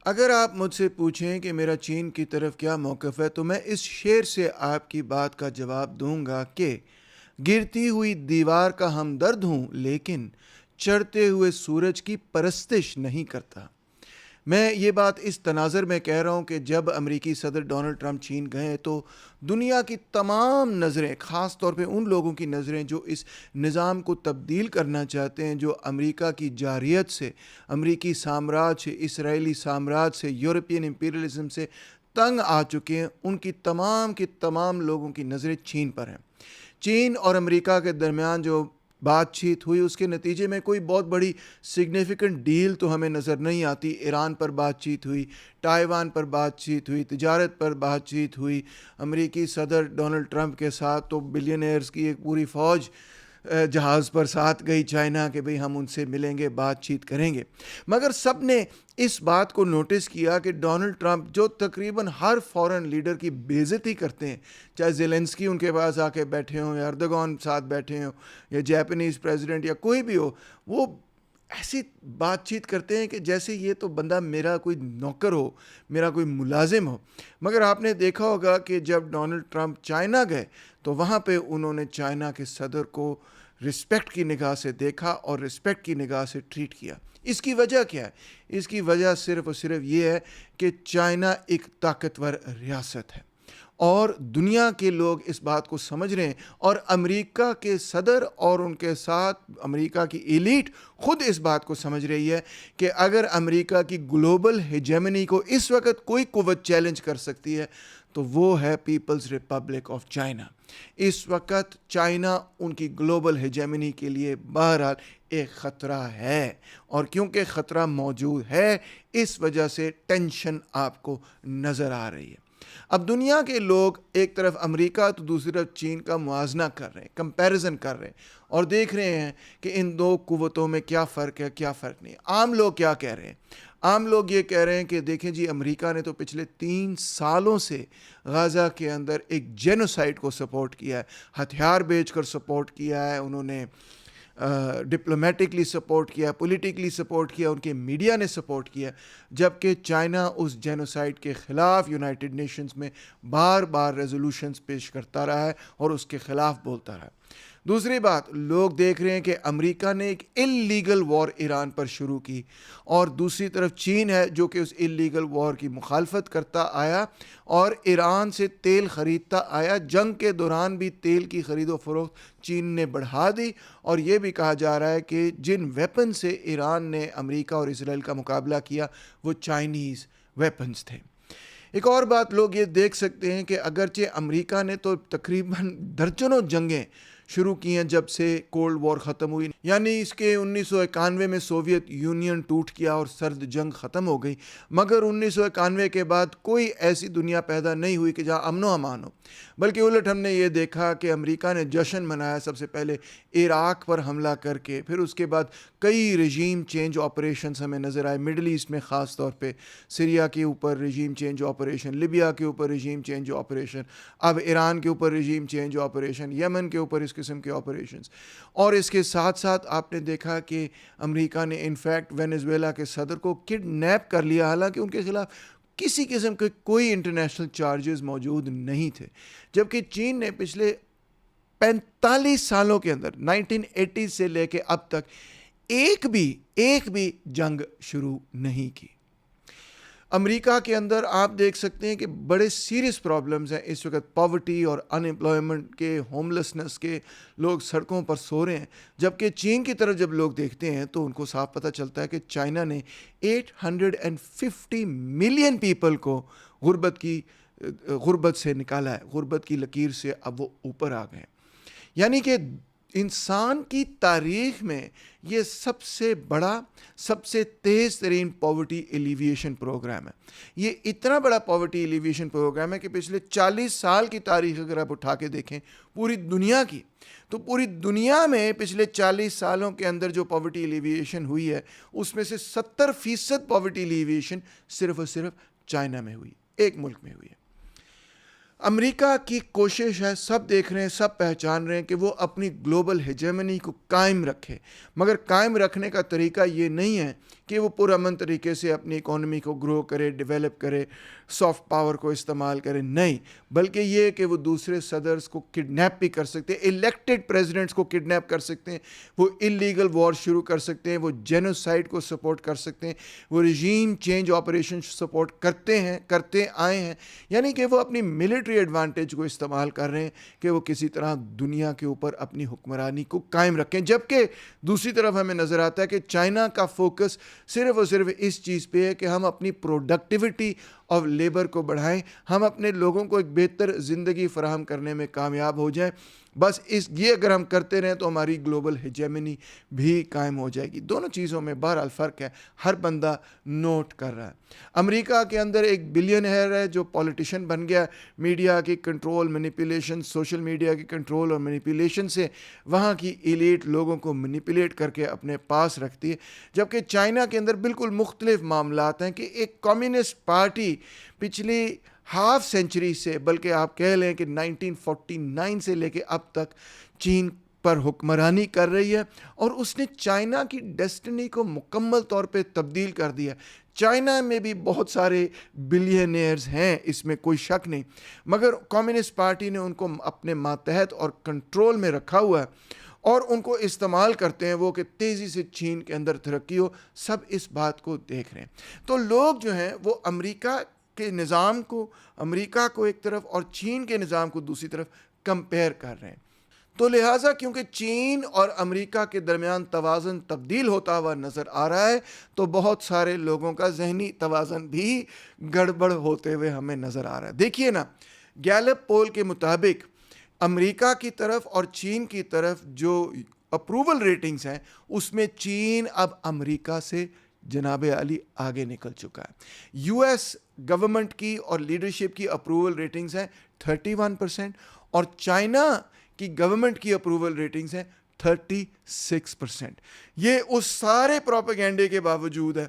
اگر آپ مجھ سے پوچھیں کہ میرا چین کی طرف کیا موقف ہے تو میں اس شعر سے آپ کی بات کا جواب دوں گا کہ گرتی ہوئی دیوار کا ہمدرد ہوں لیکن چڑھتے ہوئے سورج کی پرستش نہیں کرتا۔ میں یہ بات اس تناظر میں کہہ رہا ہوں کہ جب امریکی صدر ڈونلڈ ٹرمپ چین گئے تو دنیا کی تمام نظریں، خاص طور پہ ان لوگوں کی نظریں جو اس نظام کو تبدیل کرنا چاہتے ہیں، جو امریکہ کی جارحیت سے، امریکی سامراج سے، اسرائیلی سامراج سے، یورپین امپیریلزم سے تنگ آ چکے ہیں، ان کی تمام لوگوں کی نظریں چین پر ہیں۔ چین اور امریکہ کے درمیان جو بات چیت ہوئی، اس کے نتیجے میں کوئی بہت بڑی سگنیفیکنٹ ڈیل تو ہمیں نظر نہیں آتی۔ ایران پر بات چیت ہوئی، تائیوان پر بات چیت ہوئی، تجارت پر بات چیت ہوئی۔ امریکی صدر ڈونلڈ ٹرمپ کے ساتھ تو بلینئرز کی ایک پوری فوج جہاز پر ساتھ گئی چائنا کہ بھئی ہم ان سے ملیں گے، بات چیت کریں گے، مگر سب نے اس بات کو نوٹس کیا کہ ڈونلڈ ٹرمپ جو تقریباً ہر فورن لیڈر کی بے عزتی کرتے ہیں، چاہے زیلنسکی ان کے پاس آ کے بیٹھے ہوں یا اردوغان ساتھ بیٹھے ہوں یا جاپانیز پریزیڈنٹ یا کوئی بھی ہو، وہ ایسی بات چیت کرتے ہیں کہ جیسے یہ تو بندہ میرا کوئی نوکر ہو، میرا کوئی ملازم ہو۔ مگر آپ نے دیکھا ہوگا کہ جب ڈونلڈ ٹرمپ چائنا گئے تو وہاں پہ انہوں نے چائنا کے صدر کو رسپیکٹ کی نگاہ سے دیکھا اور رسپیکٹ کی نگاہ سے ٹریٹ کیا۔ اس کی وجہ کیا ہے؟ اس کی وجہ صرف اور صرف یہ ہے کہ چائنا ایک طاقتور ریاست ہے اور دنیا کے لوگ اس بات کو سمجھ رہے ہیں، اور امریکہ کے صدر اور ان کے ساتھ امریکہ کی ایلیٹ خود اس بات کو سمجھ رہی ہے کہ اگر امریکہ کی گلوبل ہیجیمنی کو اس وقت کوئی قوت چیلنج کر سکتی ہے تو وہ ہے پیپلز ریپبلک آف چائنا۔ اس وقت چائنا ان کی گلوبل ہیجیمنی کے لیے بہرحال ایک خطرہ ہے، اور کیونکہ خطرہ موجود ہے اس وجہ سے ٹینشن آپ کو نظر آ رہی ہے۔ اب دنیا کے لوگ ایک طرف امریکہ تو دوسری طرف چین کا موازنہ کر رہے ہیں، کمپیریزن کر رہے ہیں اور دیکھ رہے ہیں کہ ان دو قوتوں میں کیا فرق ہے، کیا فرق نہیں۔ عام لوگ کیا کہہ رہے ہیں؟ عام لوگ یہ کہہ رہے ہیں کہ دیکھیں جی، امریکہ نے تو پچھلے 3 سالوں سے غزہ کے اندر ایک جینوسائیڈ کو سپورٹ کیا ہے، ہتھیار بیچ کر سپورٹ کیا ہے، انہوں نے ڈپلومیٹکلی سپورٹ کیا، پولیٹیکلی سپورٹ کیا، ان کے میڈیا نے سپورٹ کیا، جبکہ چائنا اس جینوسائیڈ کے خلاف یونائٹڈ نیشنز میں بار بار ریزولوشنز پیش کرتا رہا ہے اور اس کے خلاف بولتا رہا ہے۔ دوسری بات، لوگ دیکھ رہے ہیں کہ امریکہ نے ایک اللیگل وار ایران پر شروع کی، اور دوسری طرف چین ہے جو کہ اس اللیگل وار کی مخالفت کرتا آیا اور ایران سے تیل خریدتا آیا۔ جنگ کے دوران بھی تیل کی خرید و فروخت چین نے بڑھا دی، اور یہ بھی کہا جا رہا ہے کہ جن ویپن سے ایران نے امریکہ اور اسرائیل کا مقابلہ کیا وہ چائنیز ویپنز تھے۔ ایک اور بات لوگ یہ دیکھ سکتے ہیں کہ اگرچہ امریکہ نے تو تقریباً درجنوں جنگیں شروع کی ہیں جب سے کولڈ وار ختم ہوئی، یعنی اس کے 1991 میں سوویت یونین ٹوٹ گیا اور سرد جنگ ختم ہو گئی، مگر 1991 کے بعد کوئی ایسی دنیا پیدا نہیں ہوئی کہ جہاں امن و امان ہو، بلکہ الٹ ہم نے یہ دیکھا کہ امریکہ نے جشن منایا سب سے پہلے عراق پر حملہ کر کے، پھر اس کے بعد کئی رژیم چینج آپریشنز ہمیں نظر آئے مڈل ایسٹ میں، خاص طور پہ سیریا کے اوپر رژیم چینج آپریشن، لیبیا کے اوپر رژیم چینج آپریشن، اب ایران کے اوپر رژیم چینج آپریشن، یمن کے اوپر اس قسم کے آپریشنز، اور اس کے ساتھ ساتھ آپ نے دیکھا کہ امریکہ نے انفیکٹ وینزویلا کے صدر کو کڈنیپ کر لیا، حالانکہ ان کے خلاف کسی قسم کے کوئی انٹرنیشنل چارجز موجود نہیں تھے، جبکہ چین نے پچھلے 45 سالوں کے اندر 1980 سے لے کے اب تک ایک بھی جنگ شروع نہیں کی۔ امریکہ کے اندر آپ دیکھ سکتے ہیں کہ بڑے سیریس پرابلمز ہیں اس وقت، پاورٹی اور ان امپلائمنٹ کے، ہوملیسنس کے، لوگ سڑکوں پر سو رہے ہیں، جبکہ چین کی طرف جب لوگ دیکھتے ہیں تو ان کو صاف پتہ چلتا ہے کہ چائنا نے 850 ملین پیپل کو غربت سے نکالا ہے، غربت کی لکیر سے اب وہ اوپر آ گئے، یعنی کہ انسان کی تاریخ میں یہ سب سے بڑا، سب سے تیز ترین پاورٹی ایلیویشن پروگرام ہے۔ یہ اتنا بڑا پاورٹی ایلیویشن پروگرام ہے کہ پچھلے 40 سال کی تاریخ اگر آپ اٹھا کے دیکھیں پوری دنیا کی، تو پوری دنیا میں پچھلے 40 سالوں کے اندر جو پاورٹی ایلیویشن ہوئی ہے اس میں سے 70% پاورٹی ایلیویشن صرف اور صرف چائنا میں ہوئی، ایک ملک میں ہوئی ہے۔ امریکہ کی کوشش ہے، سب دیکھ رہے ہیں، سب پہچان رہے ہیں کہ وہ اپنی گلوبل ہیجمنی کو قائم رکھے، مگر قائم رکھنے کا طریقہ یہ نہیں ہے کہ وہ پرامن طریقے سے اپنی اکانومی کو گرو کرے، ڈیولپ کرے، سافٹ پاور کو استعمال کرے، نہیں، بلکہ یہ کہ وہ دوسرے صدرز کو کڈنیپ بھی کر سکتے ہیں، الیکٹڈ پریزیڈنٹس کو کڈنیپ کر سکتے ہیں، وہ انلیگل وار شروع کر سکتے ہیں، وہ جینوسائیڈ کو سپورٹ کر سکتے ہیں، وہ رجیم چینج آپریشن سپورٹ کرتے آئے ہیں، یعنی کہ وہ اپنی ملٹری ایڈوانٹیج کو استعمال کر رہے ہیں کہ وہ کسی طرح دنیا کے اوپر اپنی حکمرانی کو قائم رکھیں، جبکہ دوسری طرف ہمیں نظر آتا ہے کہ چائنا کا فوکس صرف اور صرف اس چیز پہ ہے کہ ہم اپنی پروڈکٹیوٹی آف لیبر کو بڑھائیں، ہم اپنے لوگوں کو ایک بہتر زندگی فراہم کرنے میں کامیاب ہو جائیں، بس یہ اگر ہم کرتے رہیں تو ہماری گلوبل ہیجمنی بھی قائم ہو جائے گی۔ دونوں چیزوں میں بہرحال فرق ہے، ہر بندہ نوٹ کر رہا ہے۔ امریکہ کے اندر ایک بلینئر ہے جو پولیٹیشین بن گیا، میڈیا کی کنٹرول، مینیپولیشن، سوشل میڈیا کی کنٹرول اور مینیپولیشن سے وہاں کی ایلیٹ لوگوں کو مینیپولیٹ کر کے اپنے پاس رکھتی ہے، جبکہ چائنا کے اندر بالکل مختلف معاملات ہیں کہ ایک کمیونسٹ پارٹی پچھلی ہاف سینچری سے، بلکہ آپ کہہ لیں کہ 1949 سے لے کے اب تک چین پر حکمرانی کر رہی ہے، اور اس نے چائنا کی ڈیسٹنی کو مکمل طور پہ تبدیل کر دیا۔ چائنا میں بھی بہت سارے بلینئرز ہیں، اس میں کوئی شک نہیں، مگر کمیونسٹ پارٹی نے ان کو اپنے ماتحت اور کنٹرول میں رکھا ہوا ہے، اور ان کو استعمال کرتے ہیں وہ کہ تیزی سے چین کے اندر ترقی ہو۔ سب اس بات کو دیکھ رہے ہیں، تو لوگ جو ہیں وہ امریکہ کے نظام کو، امریکہ کو ایک طرف اور چین کے نظام کو دوسری طرف کمپیئر کر رہے ہیں۔ تو لہٰذا کیونکہ چین اور امریکہ کے درمیان توازن تبدیل ہوتا ہوا نظر آ رہا ہے، تو بہت سارے لوگوں کا ذہنی توازن بھی گڑبڑ ہوتے ہوئے ہمیں نظر آ رہا ہے۔ دیکھیے نا، گیلپ پول کے مطابق امریکہ کی طرف اور چین کی طرف جو اپروول ریٹنگز ہیں، اس میں چین اب امریکہ سے جناب علی آگے نکل چکا ہے۔ یو ایس گورنمنٹ کی اور لیڈرشپ کی اپروول ریٹنگز ہیں 31%، اور چائنا کی گورنمنٹ کی اپروول ریٹنگز ہیں 36%۔ یہ اس سارے پروپیگنڈے کے باوجود ہے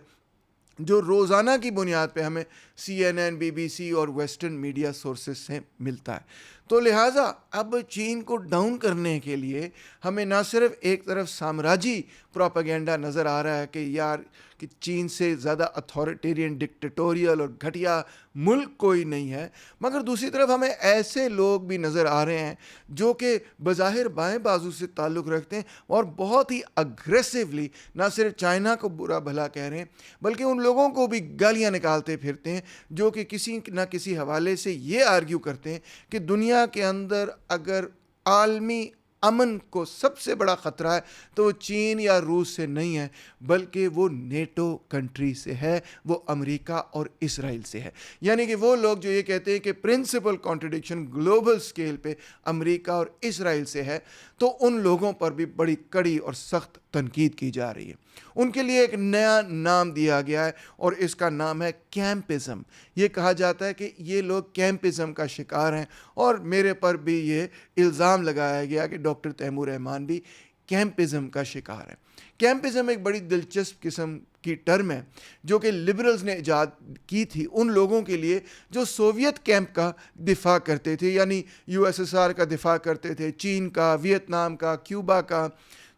جو روزانہ کی بنیاد پہ ہمیں CNN، BBC اور ویسٹرن میڈیا سورسز سے ملتا ہے۔ تو لہٰذا اب چین کو ڈاؤن کرنے کے لیے ہمیں نہ صرف ایک طرف سامراجی پروپیگنڈا نظر آ رہا ہے کہ یار کہ چین سے زیادہ اتھارٹیرین، ڈکٹیٹوریل اور گھٹیا ملک کوئی نہیں ہے، مگر دوسری طرف ہمیں ایسے لوگ بھی نظر آ رہے ہیں جو کہ بظاہر بائیں بازو سے تعلق رکھتے ہیں اور بہت ہی اگریسولی نہ صرف چائنا کو برا بھلا کہہ رہے ہیں بلکہ ان لوگوں کو بھی گالیاں نکالتے پھرتے ہیں جو کہ کسی نہ کسی حوالے سے یہ آرگیو کرتے ہیں کہ دنیا کے اندر اگر عالمی امن کو سب سے بڑا خطرہ ہے تو وہ چین یا روس سے نہیں ہے، بلکہ وہ نیٹو کنٹری سے ہے، وہ امریکہ اور اسرائیل سے ہے۔ یعنی کہ وہ لوگ جو یہ کہتے ہیں کہ پرنسپل کانٹرڈکشن گلوبل سکیل پہ امریکہ اور اسرائیل سے ہے، تو ان لوگوں پر بھی بڑی کڑی اور سخت تنقید کی جا رہی ہے۔ ان کے لیے ایک نیا نام دیا گیا ہے اور اس کا نام ہے کیمپزم۔ یہ کہا جاتا ہے کہ یہ لوگ کیمپزم کا شکار ہیں، اور میرے پر بھی یہ الزام لگایا گیا کہ ڈاکٹر تیمور رحمان بھی کیمپزم کا شکار ہے۔ کیمپزم ایک بڑی دلچسپ قسم کی ٹرم ہے جو کہ لبرلز نے ایجاد کی تھی ان لوگوں کے لیے جو سوویت کیمپ کا دفاع کرتے تھے، یعنی USSR کا دفاع کرتے تھے، چین کا، ویتنام کا، کیوبا کا،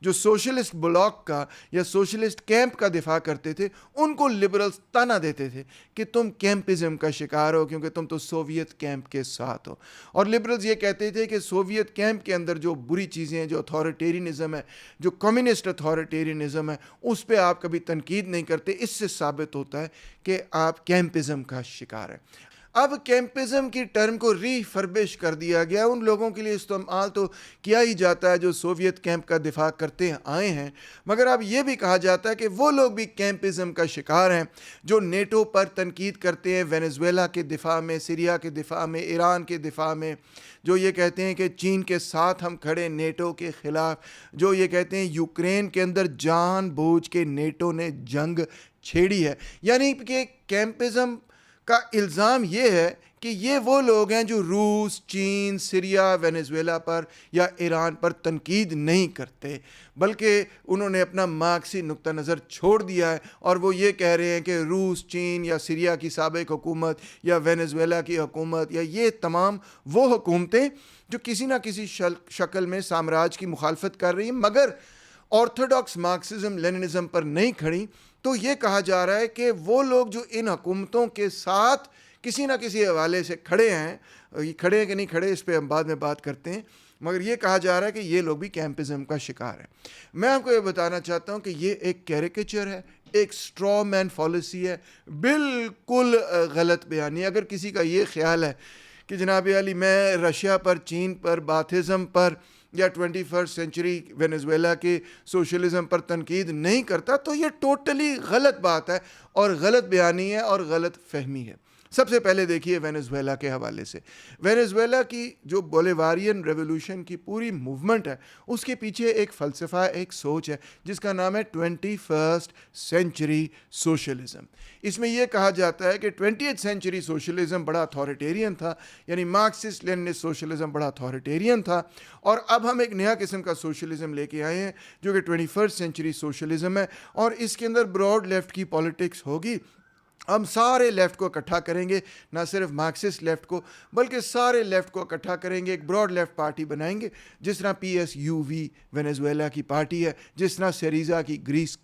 جو سوشلسٹ بلاک کا یا سوشلسٹ کیمپ کا دفاع کرتے تھے، ان کو لبرلز طعنہ دیتے تھے کہ تم کیمپزم کا شکار ہو کیونکہ تم تو سوویت کیمپ کے ساتھ ہو۔ اور لبرلز یہ کہتے تھے کہ سوویت کیمپ کے اندر جو بری چیزیں ہیں، جو اتھارٹیرینزم ہے، جو کمیونسٹ اتھارٹیرینزم ہے، اس پہ آپ کبھی تنقید نہیں کرتے۔ اس سے ثابت ہوتا ہے کہ آپ کیمپزم کا شکار ہیں۔ اب کیمپزم کی ٹرم کو ری فربش کر دیا گیا، ان لوگوں کے لیے استعمال تو کیا ہی جاتا ہے جو سوویت کیمپ کا دفاع کرتے آئے ہیں، مگر اب یہ بھی کہا جاتا ہے کہ وہ لوگ بھی کیمپزم کا شکار ہیں جو نیٹو پر تنقید کرتے ہیں، وینزویلا کے دفاع میں، سیریا کے دفاع میں، ایران کے دفاع میں، جو یہ کہتے ہیں کہ چین کے ساتھ ہم کھڑے نیٹو کے خلاف، جو یہ کہتے ہیں یوکرین کے اندر جان بوجھ کے نیٹو نے جنگ چھیڑی ہے۔ یعنی کہ کیمپزم کا الزام یہ ہے کہ یہ وہ لوگ ہیں جو روس، چین، سیریا، وینیزویلا پر یا ایران پر تنقید نہیں کرتے، بلکہ انہوں نے اپنا مارکسی نقطہ نظر چھوڑ دیا ہے اور وہ یہ کہہ رہے ہیں کہ روس، چین یا سیریا کی سابق حکومت یا وینیزویلا کی حکومت یا یہ تمام وہ حکومتیں جو کسی نہ کسی شکل میں سامراج کی مخالفت کر رہی ہیں مگر آرتھوڈاکس مارکسزم لیننزم پر نہیں کھڑی، تو یہ کہا جا رہا ہے کہ وہ لوگ جو ان حکومتوں کے ساتھ کسی نہ کسی حوالے سے کھڑے ہیں، یہ کھڑے ہیں کہ نہیں کھڑے اس پہ ہم بعد میں بات کرتے ہیں، مگر یہ کہا جا رہا ہے کہ یہ لوگ بھی کیمپزم کا شکار ہیں۔ میں آپ کو یہ بتانا چاہتا ہوں کہ یہ ایک کیریکیچر ہے، ایک اسٹرا مین پالیسی ہے، بالکل غلط بیانی۔ اگر کسی کا یہ خیال ہے کہ جناب علی میں رشیا پر، چین پر، باتھزم پر یا 21 سینچری وینیزویلا کے سوشلزم پر تنقید نہیں کرتا، تو یہ ٹوٹلی غلط بات ہے اور غلط بیانی ہے اور غلط فہمی ہے۔ سب سے پہلے دیکھیے وینیزویلا کے حوالے سے، وینیزویلا کی جو بولیواریئن ریولوشن کی پوری موومنٹ ہے، اس کے پیچھے ایک فلسفہ، ایک سوچ ہے جس کا نام ہے 21 سینچری سوشلزم۔ اس میں یہ کہا جاتا ہے کہ 20 سینچری سوشلزم بڑا اتھارٹیرین تھا، یعنی مارکسسٹ لیننسٹ سوشلزم بڑا اتھارٹیرین تھا، اور اب ہم ایک نیا قسم کا سوشلزم لے کے آئے ہیں جو کہ 21 سینچری سوشلزم ہے، اور اس کے اندر براڈ لیفٹ کی پالیٹکس ہوگی۔ ہم سارے لیفٹ کو اکٹھا کریں گے، نہ صرف مارکسسٹ لیفٹ کو بلکہ سارے لیفٹ کو اکٹھا کریں گے، ایک براڈ لیفٹ پارٹی بنائیں گے، جس طرح P S U V Venezuela کی پارٹی ہے، جس طرح سیریزا کی گریس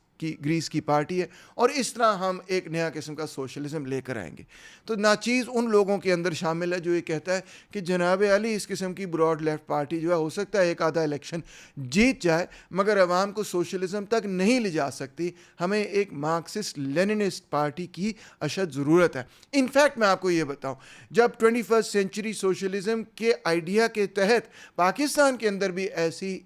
کی پارٹی ہے، اور اس طرح ہم ایک نیا قسم کا سوشلزم لے کر آئیں گے۔ تو ناچیز ان لوگوں کے اندر شامل ہے جو یہ کہتا ہے کہ جناب علی اس قسم کی براڈ لیفٹ پارٹی جو ہے ہو سکتا ہے ایک آدھا الیکشن جیت جائے مگر عوام کو سوشلزم تک نہیں لے جا سکتی، ہمیں ایک مارکسسٹ لیننسٹ پارٹی کی اشد ضرورت ہے۔ انفیکٹ میں آپ کو یہ بتاؤں، جب 21 سینچری سوشلزم کے آئیڈیا کے تحت پاکستان کے اندر بھی ایسی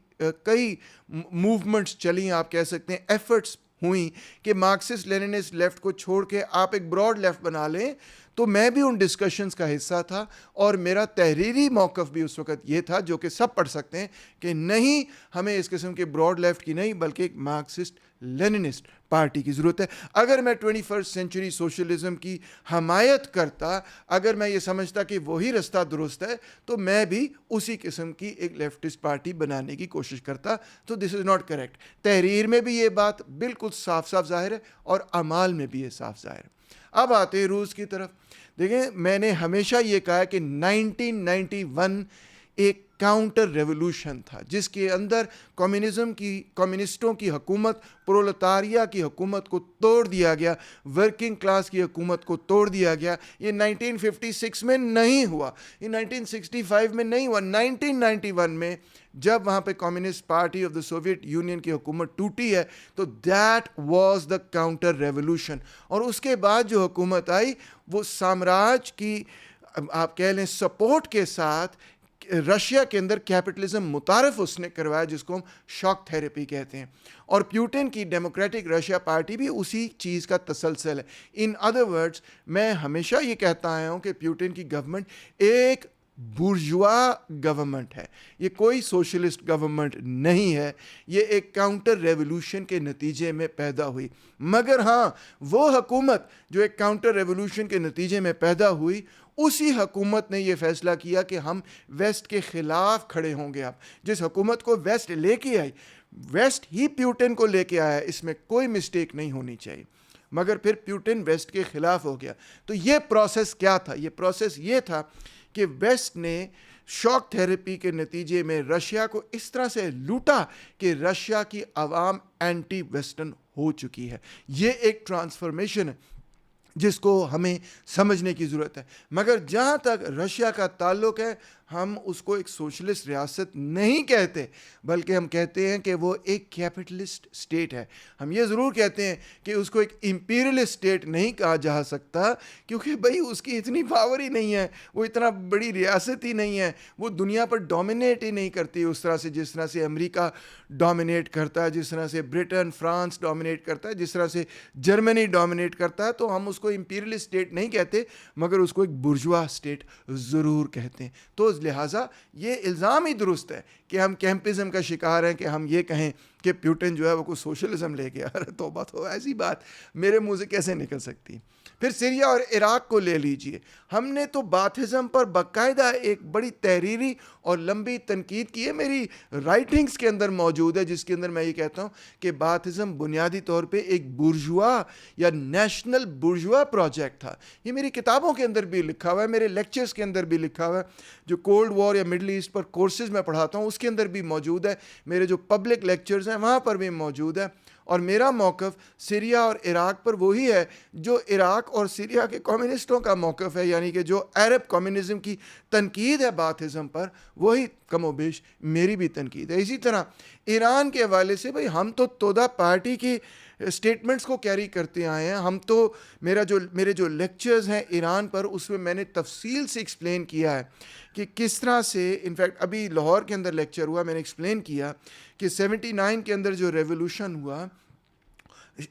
کئی موومنٹس چلیں، آپ کہہ سکتے ہیں ایفرٹس ہوئیں کہ مارکسسٹ لیننسٹ لیفٹ کو چھوڑ کے آپ ایک براڈ لیفٹ بنا لیں، تو میں بھی ان ڈسکشنز کا حصہ تھا اور میرا تحریری موقف بھی اس وقت یہ تھا جو کہ سب پڑھ سکتے ہیں کہ نہیں، ہمیں اس قسم کے براڈ لیفٹ کی نہیں بلکہ ایک مارکسسٹ لیننسٹ پارٹی کی ضرورت ہے۔ اگر میں 21 سینچری سوشلزم کی حمایت کرتا، اگر میں یہ سمجھتا کہ وہی رستہ درست ہے، تو میں بھی اسی قسم کی ایک لیفٹسٹ پارٹی بنانے کی کوشش کرتا۔ تو دس از ناٹ کریکٹ۔ تحریر میں بھی یہ بات بالکل صاف صاف ظاہر ہے اور اعمال میں بھی یہ صاف ظاہر ہے۔ اب آتے ہیں روس کی طرف۔ دیکھیں، میں نے ہمیشہ یہ کہا ہے کہ 1991 ایک کاؤنٹر ریولوشن تھا جس کے اندر کمیونسٹوں کی حکومت، پرولتاریہ کی حکومت کو توڑ دیا گیا، ورکنگ کلاس کی حکومت کو توڑ دیا گیا۔ یہ 1956 میں نہیں ہوا، یہ 1965 میں نہیں ہوا، 1991 میں جب وہاں پہ communist party of the Soviet union کی حکومت ٹوٹی ہے، تو that was the counter revolution. اور اس کے بعد جو حکومت آئی وہ سامراج کی آپ کہہ لیں سپورٹ کے ساتھ رشیا کے اندر کیپٹلزم متعارف اس نے کروایا، جس کو ہم شاک تھیراپی کہتے ہیں، اور پیوٹن کی ڈیموکریٹک رشیا پارٹی بھی اسی چیز کا تسلسل ہے۔ ان ادر ورڈز، میں ہمیشہ یہ کہتا آیا ہوں کہ پیوٹن کی گورنمنٹ ایک بورژوا گورنمنٹ ہے، یہ کوئی سوشلسٹ گورنمنٹ نہیں ہے، یہ ایک کاؤنٹر ریولوشن کے نتیجے میں پیدا ہوئی۔ مگر ہاں، وہ حکومت جو ایک کاؤنٹر ریولوشن کے نتیجے میں پیدا ہوئی، اسی حکومت نے یہ فیصلہ کیا کہ ہم ویسٹ کے خلاف کھڑے ہوں گے۔ اب جس حکومت کو ویسٹ لے کے آئی، ویسٹ ہی پیوٹن کو لے کے آیا، اس میں کوئی مسٹیک نہیں ہونی چاہیے، مگر پھر پیوٹن ویسٹ کے خلاف ہو گیا۔ تو یہ پروسیس کیا تھا؟ یہ پروسیس یہ تھا کہ ویسٹ نے شاک تھیراپی کے نتیجے میں رشیا کو اس طرح سے لوٹا کہ رشیا کی عوام اینٹی ویسٹرن ہو چکی ہے۔ یہ ایک ٹرانسفارمیشن ہے جس کو ہمیں سمجھنے کی ضرورت ہے۔ مگر جہاں تک رشیا کا تعلق ہے، ہم اس کو ایک سوشلسٹ ریاست نہیں کہتے بلکہ ہم کہتے ہیں کہ وہ ایک کیپٹلسٹ سٹیٹ ہے۔ ہم یہ ضرور کہتے ہیں کہ اس کو ایک امپیریلسٹ سٹیٹ نہیں کہا جا سکتا، کیونکہ بھئی اس کی اتنی پاور ہی نہیں ہے، وہ اتنا بڑی ریاست ہی نہیں ہے، وہ دنیا پر ڈومینیٹ ہی نہیں کرتی اس طرح سے جس طرح سے امریکہ ڈومینیٹ کرتا ہے، جس طرح سے برٹن، فرانس ڈومینیٹ کرتا ہے، جس طرح سے جرمنی ڈومینیٹ کرتا ہے۔ تو ہم اس کو امپیریلسٹ سٹیٹ نہیں کہتے مگر اس کو ایک بورژوا سٹیٹ ضرور کہتے ہیں۔ تو لہٰذا یہ الزام ہی درست ہے کہ ہم کیمپزم کا شکار ہیں کہ ہم یہ کہیں کہ پیوٹن جو ہے وہ کوئی سوشلزم لے کے، ارے توبہ، تو ایسی بات میرے منہ سے کیسے نکل سکتی؟ پھر سیریا اور عراق کو لے لیجئے. ہم نے تو باتھزم پر باقاعدہ ایک بڑی تحریری اور لمبی تنقید کی ہے, میری رائٹنگز کے اندر موجود ہے, جس کے اندر میں یہ کہتا ہوں کہ باتھزم بنیادی طور پہ ایک بورژوا یا نیشنل بورژوا پروجیکٹ تھا. یہ میری کتابوں کے اندر بھی لکھا ہوا ہے, میرے لیکچرز کے اندر بھی لکھا ہوا ہے, جو کولڈ وار یا مڈل ایسٹ پر کورسز میں پڑھاتا ہوں اس کے اندر بھی موجود ہے, میرے جو پبلک لیکچرز ہیں وہاں پر بھی موجود ہے. اور میرا موقف سیریا اور عراق پر وہی ہے جو عراق اور سیریا کے کمیونسٹوں کا موقف ہے, یعنی کہ جو عرب کمیونزم کی تنقید ہے باتھزم پر, وہی کم و بیش میری بھی تنقید ہے. اسی طرح ایران کے حوالے سے بھئی ہم تو تودا پارٹی کی اسٹیٹمنٹس کو کیری کرتے آئے ہیں. ہم تو میرے جو لیکچرز ہیں ایران پر, اس میں میں نے تفصیل سے ایکسپلین کیا ہے کہ کس طرح سے, انفیکٹ ابھی لاہور کے اندر لیکچر ہوا, میں نے ایکسپلین کیا کہ 79 کے اندر جو ریولوشن ہوا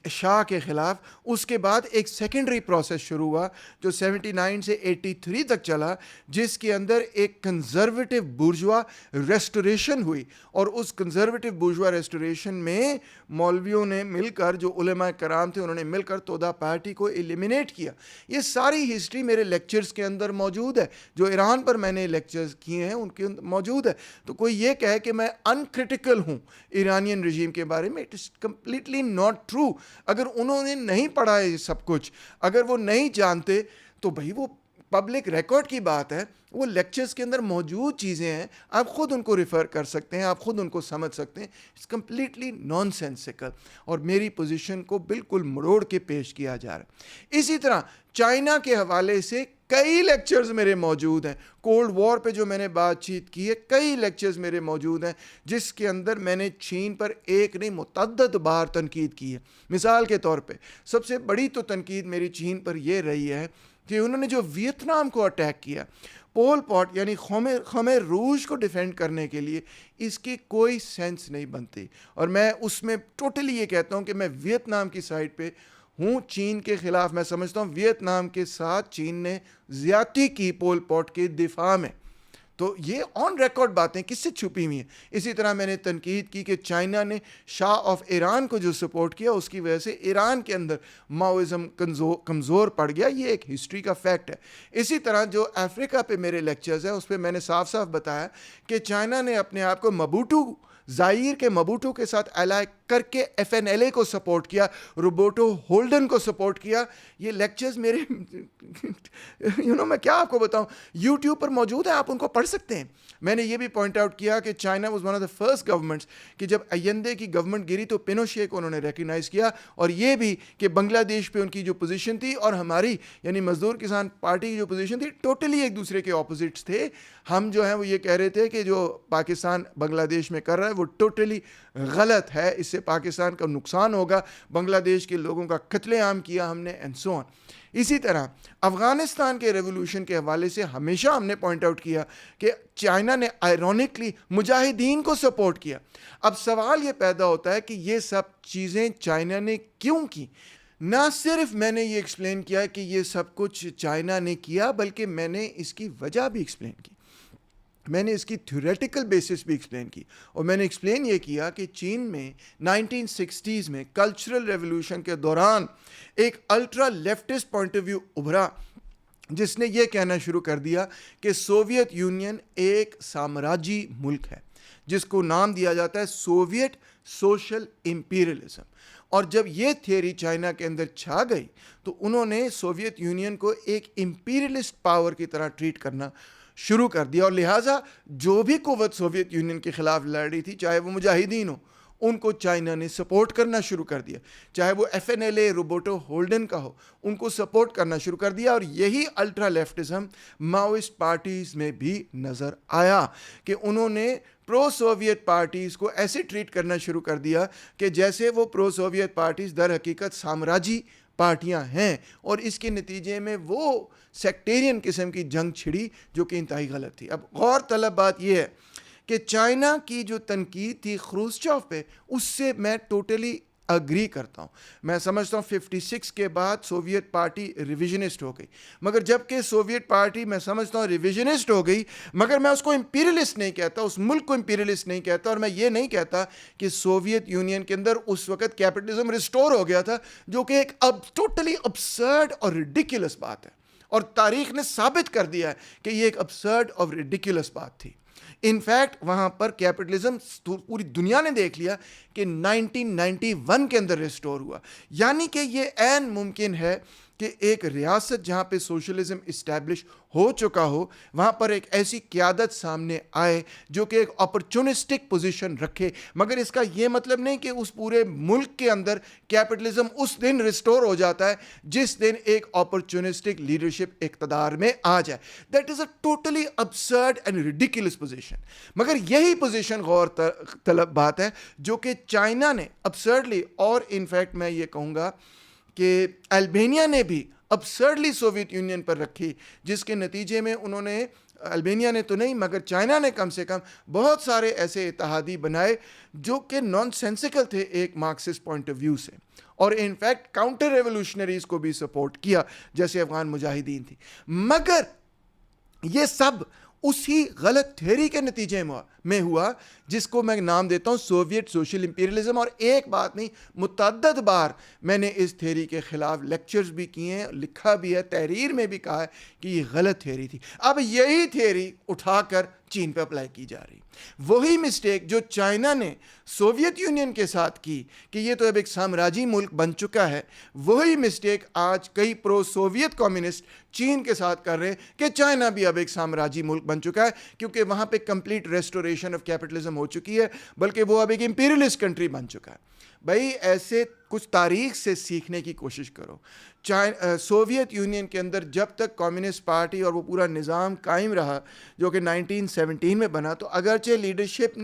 شاہ کے خلاف, اس کے بعد ایک سیکنڈری پروسیس شروع ہوا جو 79 سے 83 تک چلا, جس کے اندر ایک کنزرویٹو بورژوا ریسٹوریشن ہوئی. اور اس کنزرویٹو بورژوا ریسٹوریشن میں مولویوں نے مل کر, جو علماء کرام تھے, انہوں نے مل کر تودا پارٹی کو ایلیمینیٹ کیا. یہ ساری ہسٹری میرے لیکچرز کے اندر موجود ہے, جو ایران پر میں نے لیکچرز کیے ہیں ان کے اندر موجود ہے. تو کوئی یہ کہے کہ میں انکرٹیکل ہوں ایرانین رجیم کے بارے میں, it is completely not true. اگر انہوں نے نہیں پڑھا ہے یہ سب کچھ, اگر وہ نہیں جانتے, تو بھئی وہ پبلک ریکارڈ کی بات ہے, وہ لیکچرز کے اندر موجود چیزیں ہیں, آپ خود ان کو ریفر کر سکتے ہیں, آپ خود ان کو سمجھ سکتے ہیں. اٹس کمپلیٹلی نان سینسیکل, اور میری پوزیشن کو بالکل مروڑ کے پیش کیا جا رہا ہے. اسی طرح چائنا کے حوالے سے کئی لیکچرز میرے موجود ہیں, کولڈ وار پہ جو میں نے بات چیت کی ہے, کئی لیکچرز میرے موجود ہیں جس کے اندر میں نے چین پر ایک نہیں متعدد بار تنقید کی ہے. مثال کے طور پہ سب سے بڑی تو تنقید میری چین پر یہ رہی ہے کہ انہوں نے جو ویتنام کو اٹیک کیا, پول پاٹ یعنی خمیر روج کو ڈیفینڈ کرنے کے لیے, اس کی کوئی سینس نہیں بنتی. اور میں اس میں ٹوٹلی یہ کہتا ہوں کہ میں ویتنام کی سائڈ پہ ہوں چین کے خلاف. میں سمجھتا ہوں ویتنام کے ساتھ چین نے زیادتی کی پول پاٹ کے دفاع میں. تو یہ آن ریکارڈ باتیں کس سے چھپی ہوئی ہیں. اسی طرح میں نے تنقید کی کہ چائنا نے شاہ آف ایران کو جو سپورٹ کیا, اس کی وجہ سے ایران کے اندر ماؤزم کمزور پڑ گیا. یہ ایک ہسٹری کا فیکٹ ہے. اسی طرح جو افریقہ پہ میرے لیکچرز ہیں, اس پہ میں نے صاف صاف بتایا کہ چائنا نے اپنے آپ کو مبوٹو, زائر کے مبوٹو کے ساتھ الائی کر کے ایف این ایل اے کو سپورٹ کیا, روبرٹو ہولڈن کو سپورٹ کیا. یہ لیکچرز میرے میں کیا آپ کو بتاؤں, یوٹیوب پر موجود ہیں, آپ ان کو پڑھ سکتے ہیں. میں نے یہ بھی پوائنٹ آؤٹ کیا کہ China was one of the first governments کہ جب ایندے کی گورنمنٹ گری تو پینوشے کو انہوں نے ریکگنائز کیا. اور یہ بھی کہ بنگلہ دیش پہ ان کی جو پوزیشن تھی اور ہماری یعنی مزدور کسان پارٹی کی جو پوزیشن تھی, ٹوٹلی ایک دوسرے کے اپوزٹس تھے. ہم جو ہیں وہ یہ کہہ رہے تھے کہ جو پاکستان بنگلہ دیش میں کر رہا ہے وہ ٹوٹلی غلط ہے, اس سے پاکستان کا نقصان ہوگا, بنگلہ دیش کے لوگوں کا قتل عام کیا ہم نے, اینڈ سو آن. اسی طرح افغانستان کے ریولوشن کے حوالے سے ہمیشہ ہم نے پوائنٹ آؤٹ کیا کہ چائنا نے آئرونکلی مجاہدین کو سپورٹ کیا. اب سوال یہ پیدا ہوتا ہے کہ یہ سب چیزیں چائنا نے کیوں کی. نہ صرف میں نے یہ ایکسپلین کیا کہ یہ سب کچھ چائنا نے کیا, بلکہ میں نے اس کی وجہ بھی ایکسپلین کی, میں نے اس کی تھیوریٹیکل بیسس بھی ایکسپلین کی. اور میں نے ایکسپلین یہ کیا کہ چین میں 1960s میں کلچرل ریولوشن کے دوران ایک ultra leftist point of view ابھرا, جس نے یہ کہنا شروع کر دیا کہ سوویت یونین ایک سامراجی ملک ہے, جس کو نام دیا جاتا ہے سوویت سوشل امپیریلزم. اور جب یہ تھیوری چائنا کے اندر چھا گئی تو انہوں نے سوویت یونین کو ایک امپیریلسٹ پاور کی طرح ٹریٹ کرنا شروع کر دیا. اور لہٰذا جو بھی قوت سوویت یونین کے خلاف لڑ رہی تھی, چاہے وہ مجاہدین ہو, ان کو چائنا نے سپورٹ کرنا شروع کر دیا. چاہے وہ F N L A Roberto Holden کا ہو, ان کو سپورٹ کرنا شروع کر دیا. اور یہی الٹرا لیفٹزم ماؤسٹ پارٹیز میں بھی نظر آیا کہ انہوں نے پرو سوویت پارٹیز کو ایسے ٹریٹ کرنا شروع کر دیا کہ جیسے وہ پرو سوویت پارٹیز در حقیقت سامراجی پارٹیاں ہیں. اور اس کے نتیجے میں وہ سیکٹیرین قسم کی جنگ چھڑی جو کہ انتہائی غلط تھی. اب غور طلب بات یہ ہے کہ چائنا کی جو تنقید تھی خروشچوف پہ, اس سے میں ٹوٹلی اگری کرتا ہوں. میں سمجھتا ہوں 56 کے بعد سوویت پارٹی ریویژنسٹ ہو گئی, مگر جب کہ سوویت پارٹی میں سمجھتا ہوں ریویژنسٹ ہو گئی, مگر میں اس کو امپیریلسٹ نہیں کہتا, اس ملک کو امپیریلسٹ نہیں کہتا, اور میں یہ نہیں کہتا کہ سوویت یونین کے اندر اس وقت کیپٹلزم ریسٹور ہو گیا تھا, جو کہ ایک ٹوٹلی ابسرڈ اور ریڈیکولس بات ہے, اور تاریخ نے ثابت کر دیا ہے کہ یہ ایک ابسرڈ اور ریڈیکولس بات تھی. انفیکٹ وہاں پر کیپٹلزم پوری دنیا نے دیکھ لیا کہ 1991 کے اندر ریسٹور ہوا. یعنی کہ یہ عین ممکن ہے کہ ایک ریاست جہاں پہ سوشلزم اسٹیبلش ہو چکا ہو, وہاں پر ایک ایسی قیادت سامنے آئے جو کہ ایک اپرچونسٹک پوزیشن رکھے, مگر اس کا یہ مطلب نہیں کہ اس پورے ملک کے اندر کیپٹلزم اس دن ریسٹور ہو جاتا ہے جس دن ایک اپرچونسٹک لیڈرشپ اقتدار میں آ جائے. That is a totally absurd and ridiculous position. مگر یہی پوزیشن غور طلب بات ہے جو کہ چائنا نے ابسرڈلی, اور انفیکٹ میں یہ کہوں گا کہ البینیا نے بھی ابسرڈلی سوویت یونین پر رکھی, جس کے نتیجے میں انہوں نے, البینیا نے تو نہیں مگر چائنا نے کم سے کم بہت سارے ایسے اتحادی بنائے جو کہ نان سینسیکل تھے ایک مارکسسٹ پوائنٹ آف ویو سے, اور انفیکٹ کاؤنٹر ریولوشنریز کو بھی سپورٹ کیا جیسے افغان مجاہدین تھی. مگر یہ سب اسی غلط تھیوری کے نتیجے میں ہوا جس کو میں نام دیتا ہوں سوویت سوشل امپیریلزم. اور ایک بات نہیں, متعدد بار میں نے اس تھیوری کے خلاف لیکچرز بھی کیے ہیں, لکھا بھی ہے, تحریر میں بھی کہا ہے کہ یہ غلط تھیوری تھی. اب یہی تھیوری اٹھا کر چین پہ اپلائی کی جا رہی. وہی مسٹیک جو چائنا نے سوویت یونین کے ساتھ کی کہ یہ تو اب ایک سامراجی ملک بن چکا ہے, وہی مسٹیک آج کئی پرو سوویت کمیونسٹ چین کے ساتھ کر رہے ہیں کہ چائنا بھی اب ایک سامراجی ملک بن چکا ہے, کیونکہ وہاں پہ کمپلیٹ ریسٹوریشن آف کیپٹلزم ہو چکی ہے, بلکہ وہ اب ایک امپیریلسٹ کنٹری بن چکا ہے. بھائی ایسے کچھ تاریخ سے سیکھنے کی کوشش کرو. سوویت یونین کے اندر جب تک کمیونسٹ پارٹی اور وہ پورا نظام قائم رہا جو کہ 1917 میں بنا, تو اگرچہ لیڈرشپ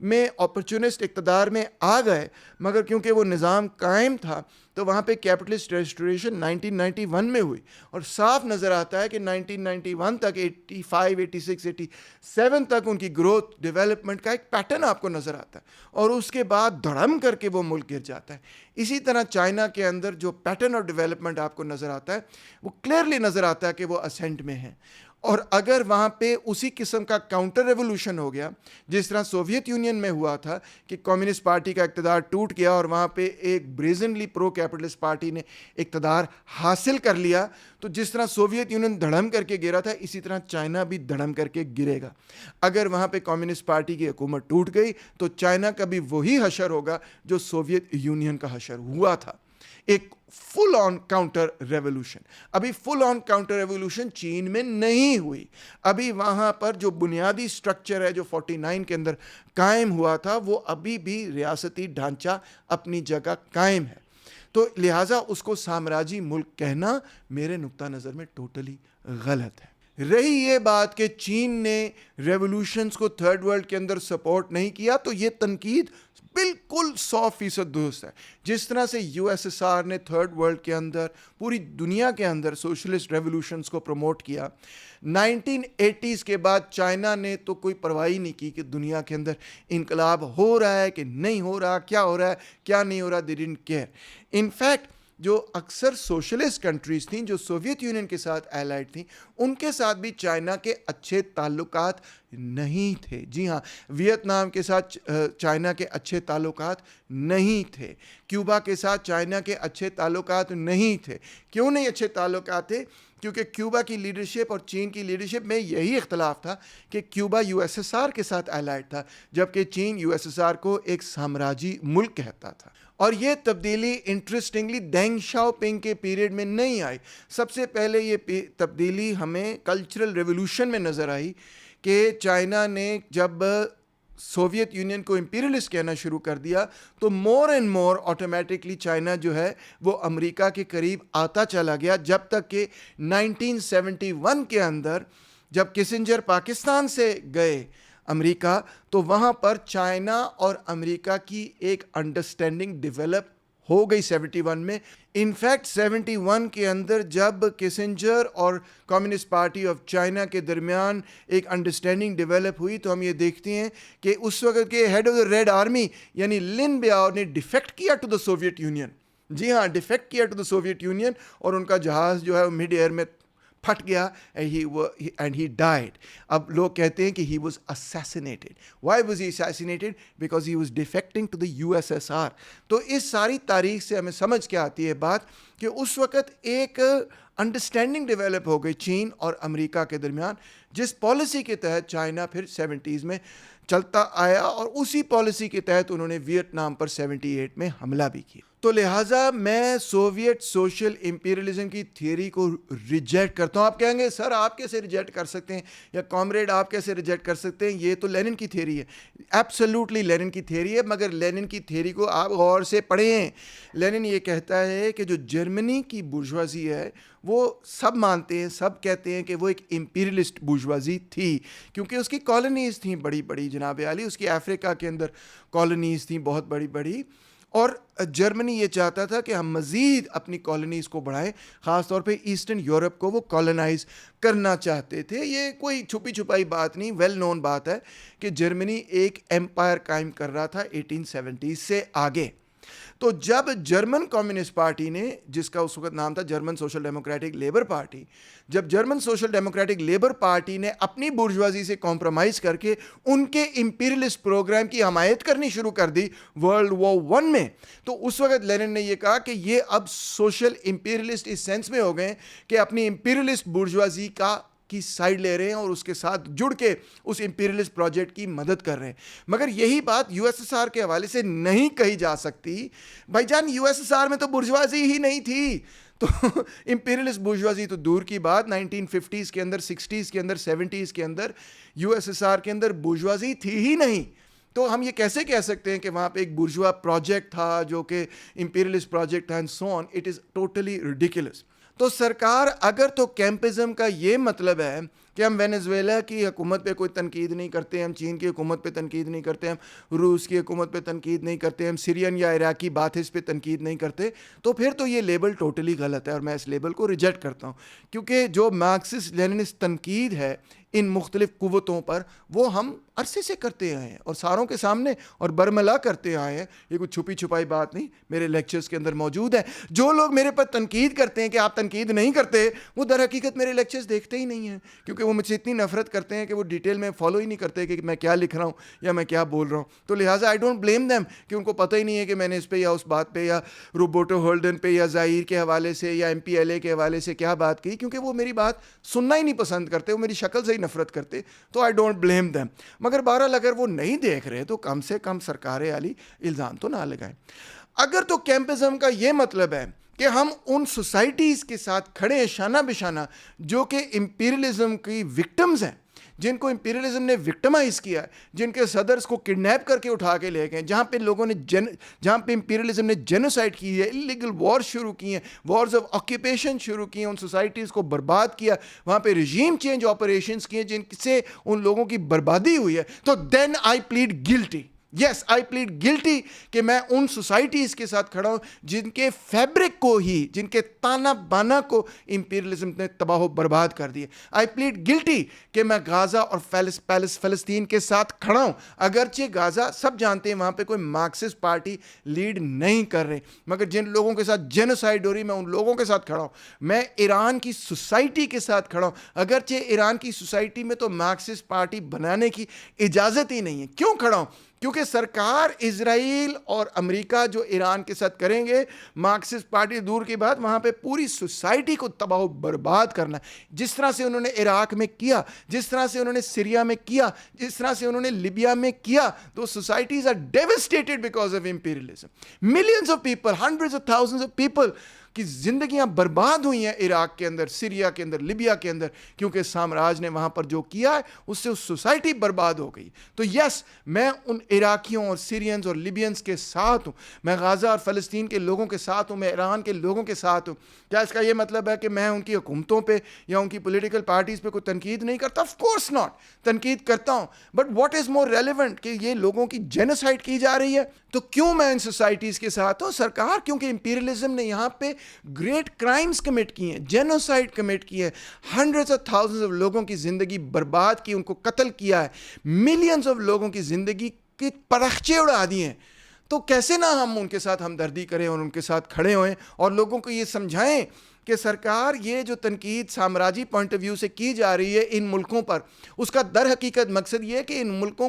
میں اپرچونسٹ اقتدار میں آ گئے, مگر کیونکہ وہ نظام قائم تھا تو وہاں پہ کیپٹلسٹ ریسٹوریشن 1991 میں ہوئی, اور صاف نظر آتا ہے کہ 1991 تک 85, 86, 87 تک ان کی گروتھ ڈیولپمنٹ کا ایک پیٹرن آپ کو نظر آتا ہے, اور اس کے بعد دھڑم کر کے وہ ملک گر جاتا ہے. اسی طرح چائنا کے اندر جو پیٹرن اور ڈیولپمنٹ آپ کو نظر آتا ہے وہ کلیئرلی نظر آتا ہے کہ وہ اسینٹ میں ہے. اور اگر وہاں پہ اسی قسم کا کاؤنٹر ریولوشن ہو گیا جس طرح سوویت یونین میں ہوا تھا کہ کمیونسٹ پارٹی کا اقتدار ٹوٹ گیا اور وہاں پہ ایک بریزنلی پرو کیپٹلسٹ پارٹی نے اقتدار حاصل کر لیا, تو جس طرح سوویت یونین دھڑم کر کے گرا تھا اسی طرح چائنا بھی دھڑم کر کے گرے گا. اگر وہاں پہ کمیونسٹ پارٹی کی حکومت ٹوٹ گئی تو چائنا کا بھی وہی حشر ہوگا جو سوویت یونین کا حشر ہوا تھا, ایک فل آن کاؤنٹر ریولوشن. ابھی فل آن کاؤنٹر ریولوشن چین میں نہیں ہوئی, ابھی وہاں پر جو بنیادی سٹرکچر ہے جو 49 کے اندر قائم ہوا تھا وہ ابھی بھی ریاستی ڈھانچہ اپنی جگہ قائم ہے, تو لہٰذا اس کو سامراجی ملک کہنا میرے نقطہ نظر میں ٹوٹلی غلط ہے. رہی یہ بات کہ چین نے ریولوشنز کو تھرڈ ورلڈ کے اندر سپورٹ نہیں کیا, تو یہ تنقید بالکل 100% درست ہے. جس طرح سے یو ایس ایس آر نے تھرڈ ورلڈ کے اندر پوری دنیا کے اندر سوشلسٹ ریولوشنز کو پروموٹ کیا, 1980s کے بعد چائنا نے تو کوئی پرواہ نہیں کی کہ دنیا کے اندر انقلاب ہو رہا ہے کہ نہیں ہو رہا, کیا ہو رہا ہے کیا نہیں ہو رہا, they didn't care. انفیکٹ جو اکثر سوشلسٹ کنٹریز تھیں جو سوویت یونین کے ساتھ الائڈ تھیں, ان کے ساتھ بھی چائنا کے اچھے تعلقات نہیں تھے. جی ہاں, ویتنام کے ساتھ چائنا کے اچھے تعلقات نہیں تھے, کیوبا کے ساتھ چائنا کے اچھے تعلقات نہیں تھے. کیوں نہیں اچھے تعلقات تھے؟ کیونکہ کیوبا کی لیڈرشپ اور چین کی لیڈرشپ میں یہی اختلاف تھا کہ Cuba U S S R کے ساتھ الائڈ تھا, جبکہ چین یو ایس ایس آر کو ایک سامراجی ملک کہتا تھا. اور یہ تبدیلی انٹرسٹنگلی دینگ شاؤ پنگ کے پیریڈ میں نہیں آئی. سب سے پہلے یہ تبدیلی ہمیں کلچرل ریولوشن میں نظر آئی کہ چائنا نے جب سوویت یونین کو امپیریلسٹ کہنا شروع کر دیا تو more and more automatically China جو ہے وہ امریکہ کے قریب آتا چلا گیا, جب تک کہ 1971 کے اندر جب کسنجر پاکستان سے گئے امریکہ تو وہاں پر چائنا اور امریکہ کی ایک انڈرسٹینڈنگ ڈیولپ ہو گئی 71 میں. انفیکٹ 71 کے اندر جب کسنجر اور کمیونسٹ پارٹی آف چائنا کے درمیان ایک انڈرسٹینڈنگ ڈیولپ ہوئی تو ہم یہ دیکھتے ہیں کہ اس وقت کے head of the Red Army یعنی لن بیاؤ نے ڈیفیکٹ کیا ٹو دا سوویت یونین. جی ہاں, ڈیفیکٹ کیا ٹو دا سوویت یونین, اور ان کا جہاز جو ہے مڈ ایئر میں پھٹ گیا اینڈ ہی ڈائڈ. اب لوگ کہتے ہیں کہ he was assassinated. Why was he assassinated? Because he was defecting to the USSR. تو اس ساری تاریخ سے ہمیں سمجھ کے آتی ہے بات کہ اس وقت ایک انڈرسٹینڈنگ ڈیولپ ہو گئی چین اور امریکہ کے درمیان, جس پالیسی کے تحت چائنا پھر 70s میں چلتا آیا, اور اسی پالیسی کے تحت انہوں نے ویتنام پر 78 میں حملہ بھی کیا. تو لہٰذا میں سوویت سوشل امپیریلزم کی تھیوری کو ریجیکٹ کرتا ہوں. آپ کہیں گے سر آپ کیسے ریجیکٹ کر سکتے ہیں, یا کامریڈ آپ کیسے ریجیکٹ کر سکتے ہیں, یہ تو لینن کی تھیوری ہے. ایبسلیوٹلی لینن کی تھیوری ہے, مگر لینن کی تھیوری کو آپ غور سے پڑھیں. لینن یہ کہتا ہے کہ جو جرمنی کی بورژوازی ہے وہ سب مانتے ہیں, سب کہتے ہیں کہ وہ ایک امپیریلسٹ بورژوازی تھی, کیونکہ اس کی کالونیز تھیں بڑی بڑی جناب عالی, اس کی افریقہ کے اندر کالونیز تھیں بہت بڑی بڑی, اور جرمنی یہ چاہتا تھا کہ ہم مزید اپنی کالونیز کو بڑھائیں, خاص طور پہ ایسٹرن یورپ کو وہ کالونائز کرنا چاہتے تھے. یہ کوئی چھپی چھپائی بات نہیں, ویل نون بات ہے کہ جرمنی ایک ایمپائر قائم کر رہا تھا 1870 سے آگے. تو جب جرمن کمیونسٹ پارٹی نے, جس کا اس وقت نام تھا German social democratic labour party, جب German social democratic labour party نے اپنی بورژوازی سے کمپرومائز کر کے ان کے امپیریلسٹ پروگرام کی حمایت کرنی شروع کر دی ورلڈ وار 1 میں, تو اس وقت لینن نے یہ کہا کہ یہ اب سوشل امپیریلسٹ اس سینس میں ہو گئے کہ اپنی امپیریلسٹ بورژوازی کی سائڈ لے رہے ہیں اور اس کے ساتھ جڑ کے اس امپیریلسٹ پروجیکٹ کی مدد کر رہے ہیں. مگر یہی بات USSR کے حوالے سے نہیں کہی جا سکتی. بھائی جان USSR میں تو بورژوازی ہی نہیں تھی, تو امپیریلسٹ بورژوازی تو دور کی بات, 1950s کے اندر, 60s کے اندر, 70s کے اندر USSR کے اندر بورژوازی تھی ہی نہیں. تو ہم یہ کیسے کہہ سکتے ہیں کہ وہاں پہ ایک بورژوا پروجیکٹ تھا جو کہ امپیریلسٹ پروجیکٹ تھا, and so on. It is totally ridiculous. تو سرکار اگر تو کیمپزم کا یہ مطلب ہے کہ ہم وینیزویلا کی حکومت پہ کوئی تنقید نہیں کرتے, ہم چین کی حکومت پہ تنقید نہیں کرتے, ہم روس کی حکومت پہ تنقید نہیں کرتے, ہم سیرین یا عراقی باتھس پہ تنقید نہیں کرتے, تو پھر تو یہ لیبل ٹوٹلی غلط ہے, اور میں اس لیبل کو ریجیکٹ کرتا ہوں. کیونکہ جو مارکسسٹ لیننسٹ تنقید ہے ان مختلف قوتوں پر, وہ ہم عرصے سے کرتے آئے ہیں اور ساروں کے سامنے اور برملا کرتے آئے ہیں. یہ کوئی چھپی چھپائی بات نہیں, میرے لیکچرز کے اندر موجود ہے. جو لوگ میرے پر تنقید کرتے ہیں کہ آپ تنقید نہیں کرتے, وہ در حقیقت میرے لیکچرز دیکھتے ہی نہیں ہیں, کیونکہ وہ مجھ سے اتنی نفرت کرتے ہیں کہ وہ ڈیٹیل میں فالو ہی نہیں کرتے کہ میں کیا لکھ رہا ہوں یا میں کیا بول رہا ہوں. تو لہٰذا آئی ڈونٹ بلیم دیم کہ ان کو پتہ ہی نہیں ہے کہ میں نے اس پہ یا اس بات پہ یا روبرٹو ہولڈن پہ یا زائر کے حوالے سے یا MPLA کے حوالے سے کیا بات کی, کیونکہ وہ میری بات سننا ہی نہیں پسند کرتے, وہ میری شکل سے ہی نفرت کرتے. تو آئی ڈونٹ بلیم دیم. مگر بہرحال اگر وہ نہیں دیکھ رہے تو کم سے کم سرکار عالی الزام تو نہ لگائیں. اگر تو کیمپزم کا یہ مطلب ہے کہ ہم ان سوسائٹیز کے ساتھ کھڑے ہیں شانہ بشانہ جو کہ امپیریلزم کی وکٹمز ہیں, جن کو امپیریلزم نے وکٹمائز کیا ہے, جن کے صدرز کو کڈنیپ کر کے اٹھا کے لے گئے, جہاں پہ لوگوں نے جہاں پہ امپیریلزم نے جینوسائڈ کی ہے, انلیگل وار شروع کی ہیں, وارز آف آکیوپیشن شروع کی ہیں, ان سوسائٹیز کو برباد کیا, وہاں پہ رجیم چینج آپریشنز کیے جن سے ان لوگوں کی بربادی ہوئی ہے, تو دین I played guilty. Yes, I played گلٹی کہ میں ان سوسائٹیز کے ساتھ کھڑا ہوں جن کے فیبرک کو ہی, جن کے تانا بانا کو امپیریلزم نے تباہ و برباد کر دیا. آئی پلیڈ گلٹی کہ میں غازہ اور فلسطین کے ساتھ کھڑا ہوں, اگرچہ غازہ سب جانتے ہیں وہاں پہ کوئی مارکسسٹ پارٹی لیڈ نہیں کر رہے, مگر جن لوگوں کے ساتھ جینوسائیڈ ہو رہی, میں ان لوگوں کے ساتھ کھڑا ہوں. میں ایران کی سوسائٹی کے ساتھ کھڑا ہوں, اگرچہ ایران کی سوسائٹی میں تو مارکسسٹ پارٹی بنانے کی اجازت ہی نہیں ہے. کیوں کھڑا ہوں؟ کیونکہ سرکار اسرائیل اور امریکہ جو ایران کے ساتھ کریں گے, مارکسسٹ پارٹی دور کی بات, وہاں پہ پوری سوسائٹی کو تباہ و برباد کرنا ہے. جس طرح سے انہوں نے عراق میں کیا, جس طرح سے انہوں نے سیریا میں کیا, جس طرح سے انہوں نے لیبیا میں کیا, تو societies are devastated because of imperialism. Millions of people, hundreds of thousands of people کی زندگیاں برباد ہوئی ہیں عراق کے اندر, سیریا کے اندر, لیبیا کے اندر, کیونکہ سامراج نے وہاں پر جو کیا ہے اس سے اس سوسائٹی برباد ہو گئی. تو یس, میں ان عراقیوں اور سیرینز اور لیبینز کے ساتھ ہوں, میں غازہ اور فلسطین کے لوگوں کے ساتھ ہوں, میں ایران کے لوگوں کے ساتھ ہوں. کیا اس کا یہ مطلب ہے کہ میں ان کی حکومتوں پہ یا ان کی پولیٹیکل پارٹیز پہ کوئی تنقید نہیں کرتا؟ آف کورس ناٹ, تنقید کرتا ہوں. But what is more relevant کہ یہ لوگوں کی جینوسائڈ کی جا رہی ہے, تو کیوں میں ان سوسائٹیز کے ساتھ ہوں؟ سرکار, کیونکہ امپیریلزم نے یہاں پہ گریٹ کرائمز کمٹ کیے ہیں, جینوسائڈ کمٹ کیے ہیں, ہنڈریڈز آف تھاؤزنڈز آف لوگوں کی زندگی برباد کی, ان کو قتل کیا ہے, ملینز آف لوگوں کی زندگی کی پرخچے اڑا دیے ہیں. تو کیسے نہ ہم ان کے ساتھ ہمدردی کریں اور ان کے ساتھ کھڑے ہوئیں اور لوگوں کو یہ سمجھائیں کہ سرکار یہ جو تنقید سامراجی پوائنٹ آف ویو سے کی جا رہی ہے ان ملکوں پر, اس کا در حقیقت مقصد یہ ہے کہ ان ملکوں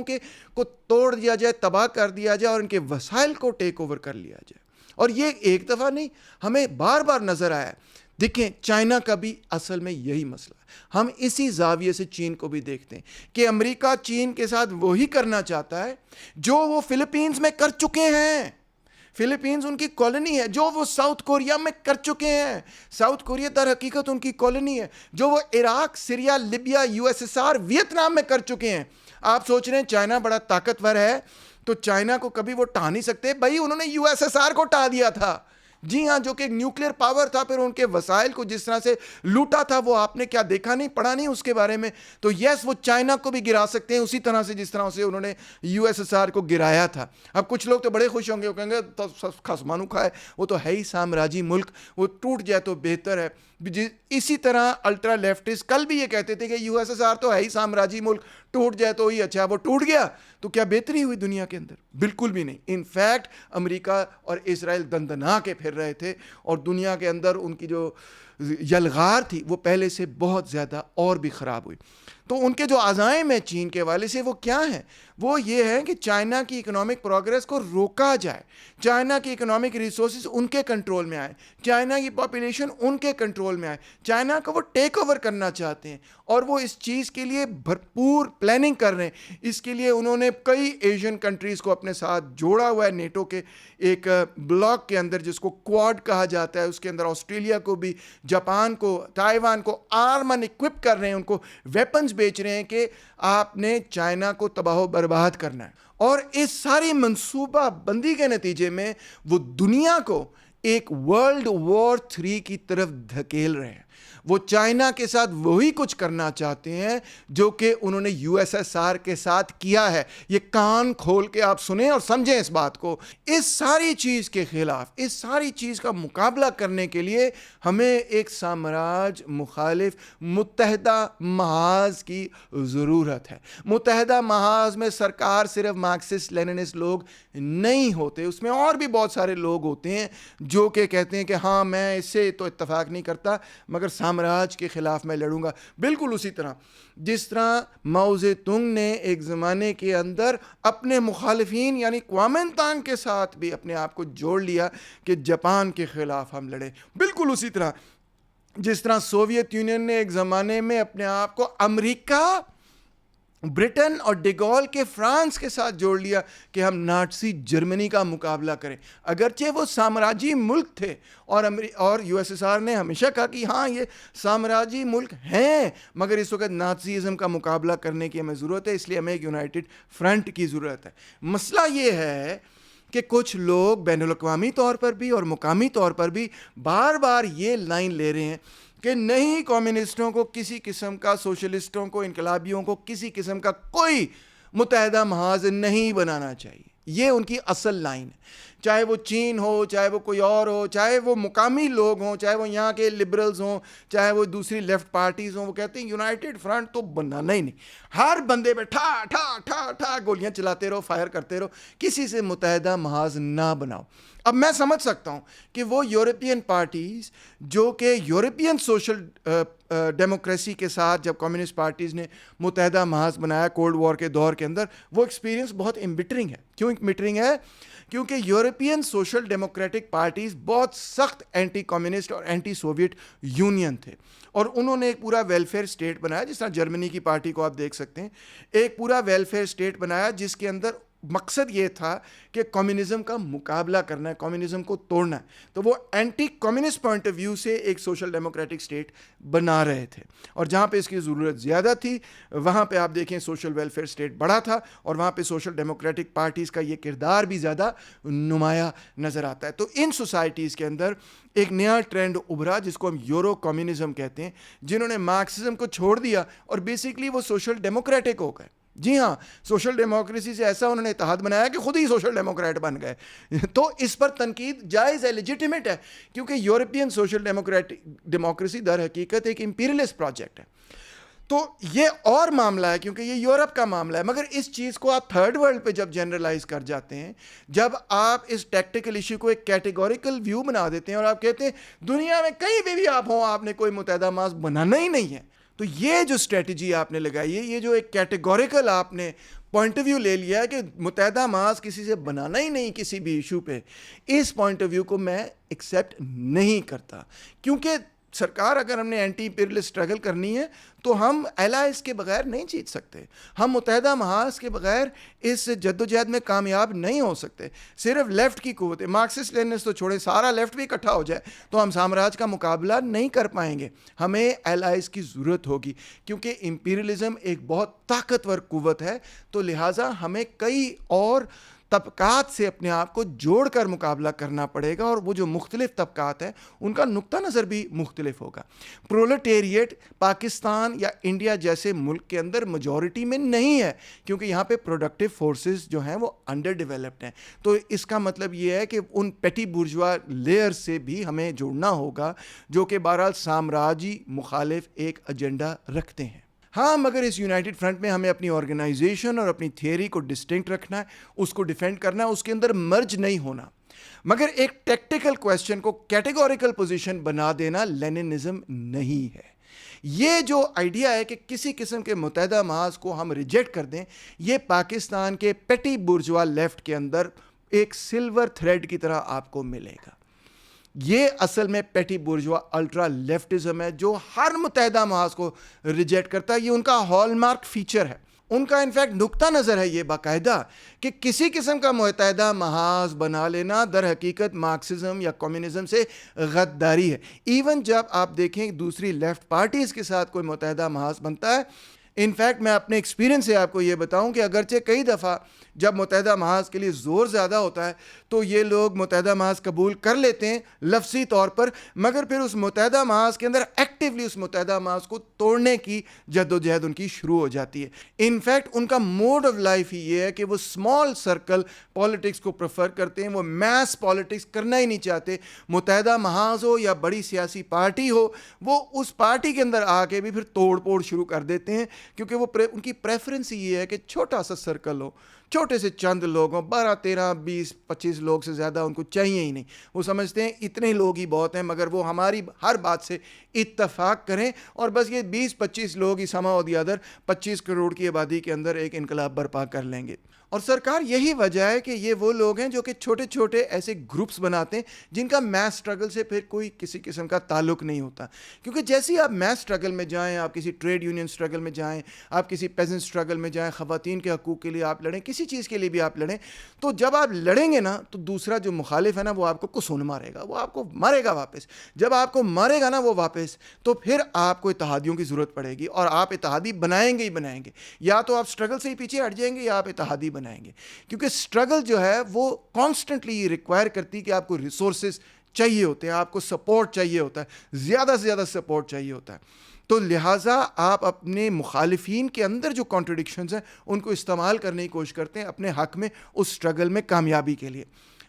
کو توڑ دیا جائے, تباہ کر دیا جائے اور ان کے وسائل کو ٹیک اوور کر لیا جائے. اور یہ ایک دفعہ نہیں, ہمیں بار بار نظر آیا. دیکھیں چائنا کا بھی اصل میں یہی مسئلہ ہے. ہم اسی زاویے سے چین کو بھی دیکھتے ہیں کہ امریکہ چین کے ساتھ وہی کرنا چاہتا ہے جو وہ فلپینز میں کر چکے ہیں. فلپینز ان کی کالونی ہے, جو وہ ساؤتھ کوریا میں کر چکے ہیں. ساؤتھ کوریا در حقیقت ان کی کالونی ہے, جو وہ Iraq, Syria, Libya, USSR, Vietnam میں کر چکے ہیں. آپ سوچ رہے ہیں چائنا بڑا طاقتور ہے تو چائنا کو کبھی وہ ٹا نہیں سکتے. بھائی انہوں نے USSR کو ٹا دیا تھا, جی ہاں, جو کہ نیوکلیئر پاور تھا. پھر ان کے وسائل کو جس طرح سے لوٹا تھا وہ آپ نے کیا دیکھا نہیں, پڑھا نہیں اس کے بارے میں. تو یس, وہ چائنا کو بھی گرا سکتے ہیں اسی طرح سے جس طرح سے انہوں نے USSR کو گرایا تھا. اب کچھ لوگ تو بڑے خوش ہوں گے, وہ کہیں گے خسمانو کھائے, وہ تو ہے ہی سامراجی ملک, وہ ٹوٹ جائے تو بہتر ہے. اسی طرح الٹرا لیفٹسٹ کل بھی یہ کہتے تھے کہ USSR تو ہے ہی سامراجی ملک, ٹوٹ جائے تو ہی اچھا. وہ ٹوٹ گیا تو کیا بہتری ہوئی دنیا کے اندر؟ بالکل بھی نہیں. ان فیکٹ امریکہ اور اسرائیل دندنا کے پھر رہے تھے اور دنیا کے اندر ان کی جو یلغار تھی وہ پہلے سے بہت زیادہ اور بھی خراب ہوئی. تو ان کے جو عزائم ہیں چین کے حوالے سے وہ کیا ہیں؟ وہ یہ ہے کہ چائنا کی اکنامک پروگریس کو روکا جائے, چائنا کی اکنامک ریسورسز ان کے کنٹرول میں آئے, چائنا کی پاپولیشن ان کے کنٹرول میں آئے. چائنا کو وہ ٹیک اوور کرنا چاہتے ہیں اور وہ اس چیز کے لیے بھرپور پلاننگ کر رہے ہیں. اس کے لیے انہوں نے کئی ایشین کنٹریز کو اپنے ساتھ جوڑا ہوا ہے نیٹو کے ایک بلاک کے اندر جس کو کوڈ کہا جاتا ہے. اس کے اندر آسٹریلیا کو بھی, جاپان کو, تائیوان کو آرمن اکوپ کر رہے ہیں, ان کو ویپنز بیچ رہے ہیں کہ آپ نے چائنا کو تباہ و برباد کرنا ہے. اور اس ساری منصوبہ بندی کے نتیجے میں وہ دنیا کو ایک ورلڈ وار 3 کی طرف دھکیل رہے ہیں. وہ چائنا کے ساتھ وہی کچھ کرنا چاہتے ہیں جو کہ انہوں نے USSR کے ساتھ کیا ہے. یہ کان کھول کے آپ سنیں اور سمجھیں اس بات کو. اس ساری چیز کے خلاف, اس ساری چیز کا مقابلہ کرنے کے لیے ہمیں ایک سامراج مخالف متحدہ محاذ کی ضرورت ہے. متحدہ محاذ میں سرکار صرف مارکسسٹ لیننسٹ لوگ نہیں ہوتے, اس میں اور بھی بہت سارے لوگ ہوتے ہیں جو کہ کہتے ہیں کہ ہاں میں اس سے تو اتفاق نہیں کرتا مگر سامراج کے خلاف میں لڑوں گا. بالکل اسی طرح جس طرح ماؤ زے تونگ نے ایک زمانے کے اندر اپنے مخالفین یعنی کوامنتانگ کے ساتھ بھی اپنے آپ کو جوڑ لیا کہ جاپان کے خلاف ہم لڑیں. بالکل اسی طرح جس طرح سوویت یونین نے ایک زمانے میں اپنے آپ کو امریکہ, برٹن اور ڈیگول کے فرانس کے ساتھ جوڑ لیا کہ ہم نازی جرمنی کا مقابلہ کریں. اگرچہ وہ سامراجی ملک تھے اور USSR نے ہمیشہ کہا کہ ہاں یہ سامراجی ملک ہیں مگر اس وقت نازیزم کا مقابلہ کرنے کی ہمیں ضرورت ہے, اس لیے ہمیں ایک یونائٹڈ فرنٹ کی ضرورت ہے. مسئلہ یہ ہے کہ کچھ لوگ بین الاقوامی طور پر بھی اور مقامی طور پر بھی بار بار یہ لائن لے رہے ہیں کہ نہیں, کمیونسٹوں کو کسی قسم کا, سوشلسٹوں کو, انقلابیوں کو کسی قسم کا کوئی متحدہ محاذ نہیں بنانا چاہیے. یہ ان کی اصل لائن ہے. چاہے وہ چین ہو, چاہے وہ کوئی اور ہو, چاہے وہ مقامی لوگ ہوں, چاہے وہ یہاں کے لبرلز ہوں, چاہے وہ دوسری لیفٹ پارٹیز ہوں, وہ کہتے ہیں یونائٹڈ فرنٹ تو بنانا ہی نہیں. ہر بندے پہ ٹھا ٹھا ٹھا ٹھا گولیاں چلاتے رہو, فائر کرتے رہو, کسی سے متحدہ محاذ نہ بناؤ. اب میں سمجھ سکتا ہوں کہ وہ یورپین پارٹیز جو کہ یورپین سوشل ڈیموکریسی کے ساتھ جب کمیونسٹ پارٹیز نے متحدہ محاذ بنایا کولڈ وار کے دور کے اندر, وہ ایکسپیرینس بہت امبٹرنگ ہے. کیوں امبٹرنگ ہے؟ کیونکہ یورپین سوشل ڈیموکریٹک پارٹیز بہت سخت اینٹی کمیونسٹ اور اینٹی سوویٹ یونین تھے اور انہوں نے ایک پورا ویلفیئر اسٹیٹ بنایا. جس طرح جرمنی کی پارٹی کو آپ دیکھ سکتے ہیں, ایک پورا ویلفیئر اسٹیٹ بنایا جس کے اندر مقصد یہ تھا کہ کمیونزم کا مقابلہ کرنا ہے, کمیونزم کو توڑنا ہے. تو وہ anti communist point of view سے ایک سوشل ڈیموکریٹک اسٹیٹ بنا رہے تھے, اور جہاں پہ اس کی ضرورت زیادہ تھی وہاں پہ آپ دیکھیں سوشل ویلفیئر اسٹیٹ بڑا تھا, اور وہاں پہ سوشل ڈیموکریٹک پارٹیز کا یہ کردار بھی زیادہ نمایاں نظر آتا ہے. تو ان سوسائٹیز کے اندر ایک نیا ٹرینڈ ابھرا جس کو ہم یورو کمیونزم کہتے ہیں, جنہوں نے مارکسزم کو چھوڑ دیا اور بیسکلی وہ سوشل ڈیموکریٹک ہو گئے. جی ہاں, سوشل ڈیموکریسی سے ایسا انہوں نے اتحاد بنایا کہ خود ہی سوشل ڈیموکریٹ بن گئے. تو اس پر تنقید جائز ہے, لیجیٹیمیٹ ہے, کیونکہ یورپین سوشل ڈیموکریسی در حقیقت ایک امپیریلسٹ پروجیکٹ ہے. تو یہ اور معاملہ ہے کیونکہ یہ یورپ کا معاملہ ہے. مگر اس چیز کو آپ تھرڈ ورلڈ پہ جب جنرلائز کر جاتے ہیں, جب آپ اس ٹیکٹیکل ایشو کو ایک کیٹیگوریکل ویو بنا دیتے ہیں اور آپ کہتے ہیں دنیا میں کہیں بھی آپ ہوں, آپ نے کوئی متحدہ محاذ بنانا ہی نہیں ہے, تو یہ جو اسٹریٹجی آپ نے لگائی ہے, یہ جو ایک کیٹیگوریکل آپ نے پوائنٹ آف ویو لے لیا ہے کہ متحدہ محاذ کسی سے بنانا ہی نہیں کسی بھی ایشو پہ, اس پوائنٹ آف ویو کو میں ایکسیپٹ نہیں کرتا. کیونکہ سرکار, اگر ہم نے اینٹی امپیریلسٹ اسٹرگل کرنی ہے تو ہم الائز کے بغیر نہیں جیت سکتے, ہم متحدہ محاذ کے بغیر اس جدوجہد میں کامیاب نہیں ہو سکتے. صرف لیفٹ کی قوت, مارکسسٹ لینسٹ تو چھوڑیں, سارا لیفٹ بھی اکٹھا ہو جائے تو ہم سامراج کا مقابلہ نہیں کر پائیں گے. ہمیں الائز کی ضرورت ہوگی کیونکہ امپیریلزم ایک بہت طاقتور قوت ہے, تو لہٰذا ہمیں کئی اور طبقات سے اپنے آپ کو جوڑ کر مقابلہ کرنا پڑے گا, اور وہ جو مختلف طبقات ہیں ان کا نقطہ نظر بھی مختلف ہوگا. پرولٹیریٹ پاکستان یا انڈیا جیسے ملک کے اندر میجورٹی میں نہیں ہے, کیونکہ یہاں پہ پروڈکٹیو فورسز جو ہیں وہ انڈر ڈیولپڈ ہیں. تو اس کا مطلب یہ ہے کہ ان پیٹی بورژوا لیئر سے بھی ہمیں جوڑنا ہوگا جو کہ بہرحال سامراجی مخالف ایک ایجنڈا رکھتے ہیں. ہاں, مگر اس یونائٹڈ فرنٹ میں ہمیں اپنی آرگنائزیشن اور اپنی تھیوری کو ڈسٹنکٹ رکھنا ہے, اس کو ڈیفینڈ کرنا ہے, اس کے اندر مرج نہیں ہونا. مگر ایک ٹیکٹیکل کویسچن کو کیٹیگوریکل پوزیشن بنا دینا لیننزم نہیں ہے. یہ جو آئیڈیا ہے کہ کسی قسم کے متحدہ محاذ کو ہم ریجیکٹ کر دیں, یہ پاکستان کے پیٹی بورژوا لیفٹ کے اندر ایک سلور تھریڈ کی طرح آپ کو ملے گا. یہ اصل میں پیٹی بورژوا الٹرا لیفٹزم ہے جو ہر متحدہ محاذ کو ریجیکٹ کرتا ہے. یہ ان کا ہال مارک فیچر ہے, ان کا انفیکٹ نقطہ نظر ہے یہ باقاعدہ کہ کسی قسم کا متحدہ محاذ بنا لینا در حقیقت مارکسزم یا کمیونزم سے غداری ہے. ایون جب آپ دیکھیں دوسری لیفٹ پارٹیز کے ساتھ کوئی متحدہ محاذ بنتا ہے, انفیکٹ میں اپنے ایکسپیرینس سے آپ کو یہ بتاؤں کہ اگرچہ کئی دفعہ جب متحدہ محاذ کے لیے زور زیادہ ہوتا ہے تو یہ لوگ متحدہ محاذ قبول کر لیتے ہیں لفظی طور پر, مگر پھر اس متحدہ محاذ کے اندر ایکٹیولی اس متحدہ محاذ کو توڑنے کی جدوجہد ان کی شروع ہو جاتی ہے. انفیکٹ ان کا موڈ آف لائف ہی یہ ہے کہ وہ اسمال سرکل پالیٹکس کو پریفر کرتے ہیں, وہ میس پالیٹکس کرنا ہی نہیں چاہتے. متحدہ محاذ ہو یا بڑی سیاسی پارٹی ہو, وہ اس پارٹی کے اندر آ کے بھی پھر توڑ پھوڑ شروع کر دیتے ہیں, کیونکہ وہ ان کی پریفرنس یہ ہے کہ چھوٹا سا سرکل ہو, چھوٹے سے چند لوگ ہوں, 12 13 20 25 لوگ سے زیادہ ان کو چاہیے ہی نہیں. وہ سمجھتے ہیں اتنے لوگ ہی بہت ہیں, مگر وہ ہماری ہر بات سے اتفاق کریں اور بس یہ 20 25 لوگ ہی سما ہو دیا ادر 25 کروڑ کی آبادی کے اندر ایک انقلاب برپا کر لیں گے. اور سرکار یہی وجہ ہے کہ یہ وہ لوگ ہیں جو کہ چھوٹے چھوٹے ایسے گروپس بناتے ہیں جن کا میس اسٹرگل سے پھر کوئی کسی قسم کا تعلق نہیں ہوتا. کیونکہ جیسے ہی آپ میس اسٹرگل میں جائیں, آپ کسی ٹریڈ یونین اسٹرگل میں جائیں, آپ کسی پیزنٹ اسٹرگل میں جائیں, خواتین کے حقوق کے لیے آپ لڑیں, کسی چیز کے لیے بھی آپ لڑیں, تو جب آپ لڑیں گے نا تو دوسرا جو مخالف ہے نا وہ آپ کو کسون مارے گا, وہ آپ کو مارے گا واپس. جب آپ کو مارے گا نا وہ واپس, تو پھر آپ کو اتحادیوں کی ضرورت پڑے گی, اور آپ اتحادی بنائیں گے ہی بنائیں گے. یا تو آپ اسٹرگل سے ہی پیچھے ہٹ جائیں گے یا آپ اتحادی بنائیں گے, کیونکہ اسٹرگل جو ہے وہ کانسٹنٹلی ریکوائر کرتی ہے کہ آپ کو ریسورسز چاہیے ہوتے ہیں, آپ کو سپورٹ چاہیے ہوتا ہے, زیادہ سے زیادہ سپورٹ چاہیے ہوتا ہے. تو لہٰذا آپ اپنے مخالفین کے اندر جو کانٹرڈکشنز ہیں ان کو استعمال کرنے کی کوشش کرتے ہیں اپنے حق میں اس اسٹرگل میں کامیابی کے لیے.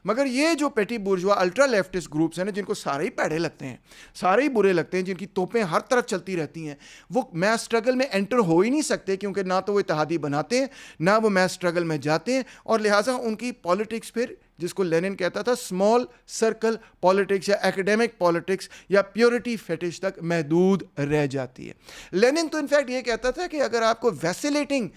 مگر یہ جو پیٹی بورژوا الٹرا لیفٹسٹ گروپس ہیں نا, جن کو سارے ہی پیڑے لگتے ہیں, سارے ہی برے لگتے ہیں, جن کی توپیں ہر طرف چلتی رہتی ہیں, وہ میس اسٹرگل میں انٹر ہو ہی نہیں سکتے, کیونکہ نہ تو وہ اتحادی بناتے ہیں نہ وہ میس اسٹرگل میں جاتے ہیں. اور لہٰذا ان کی پالیٹکس پھر جس کو لینن کہتا تھا اسمال سرکل پالیٹکس یا ایکڈیمک پالیٹکس یا پیورٹی فیٹش تک محدود رہ جاتی ہے. لینن تو انفیکٹ یہ کہتا تھا کہ اگر آپ کو ویسیلیٹنگ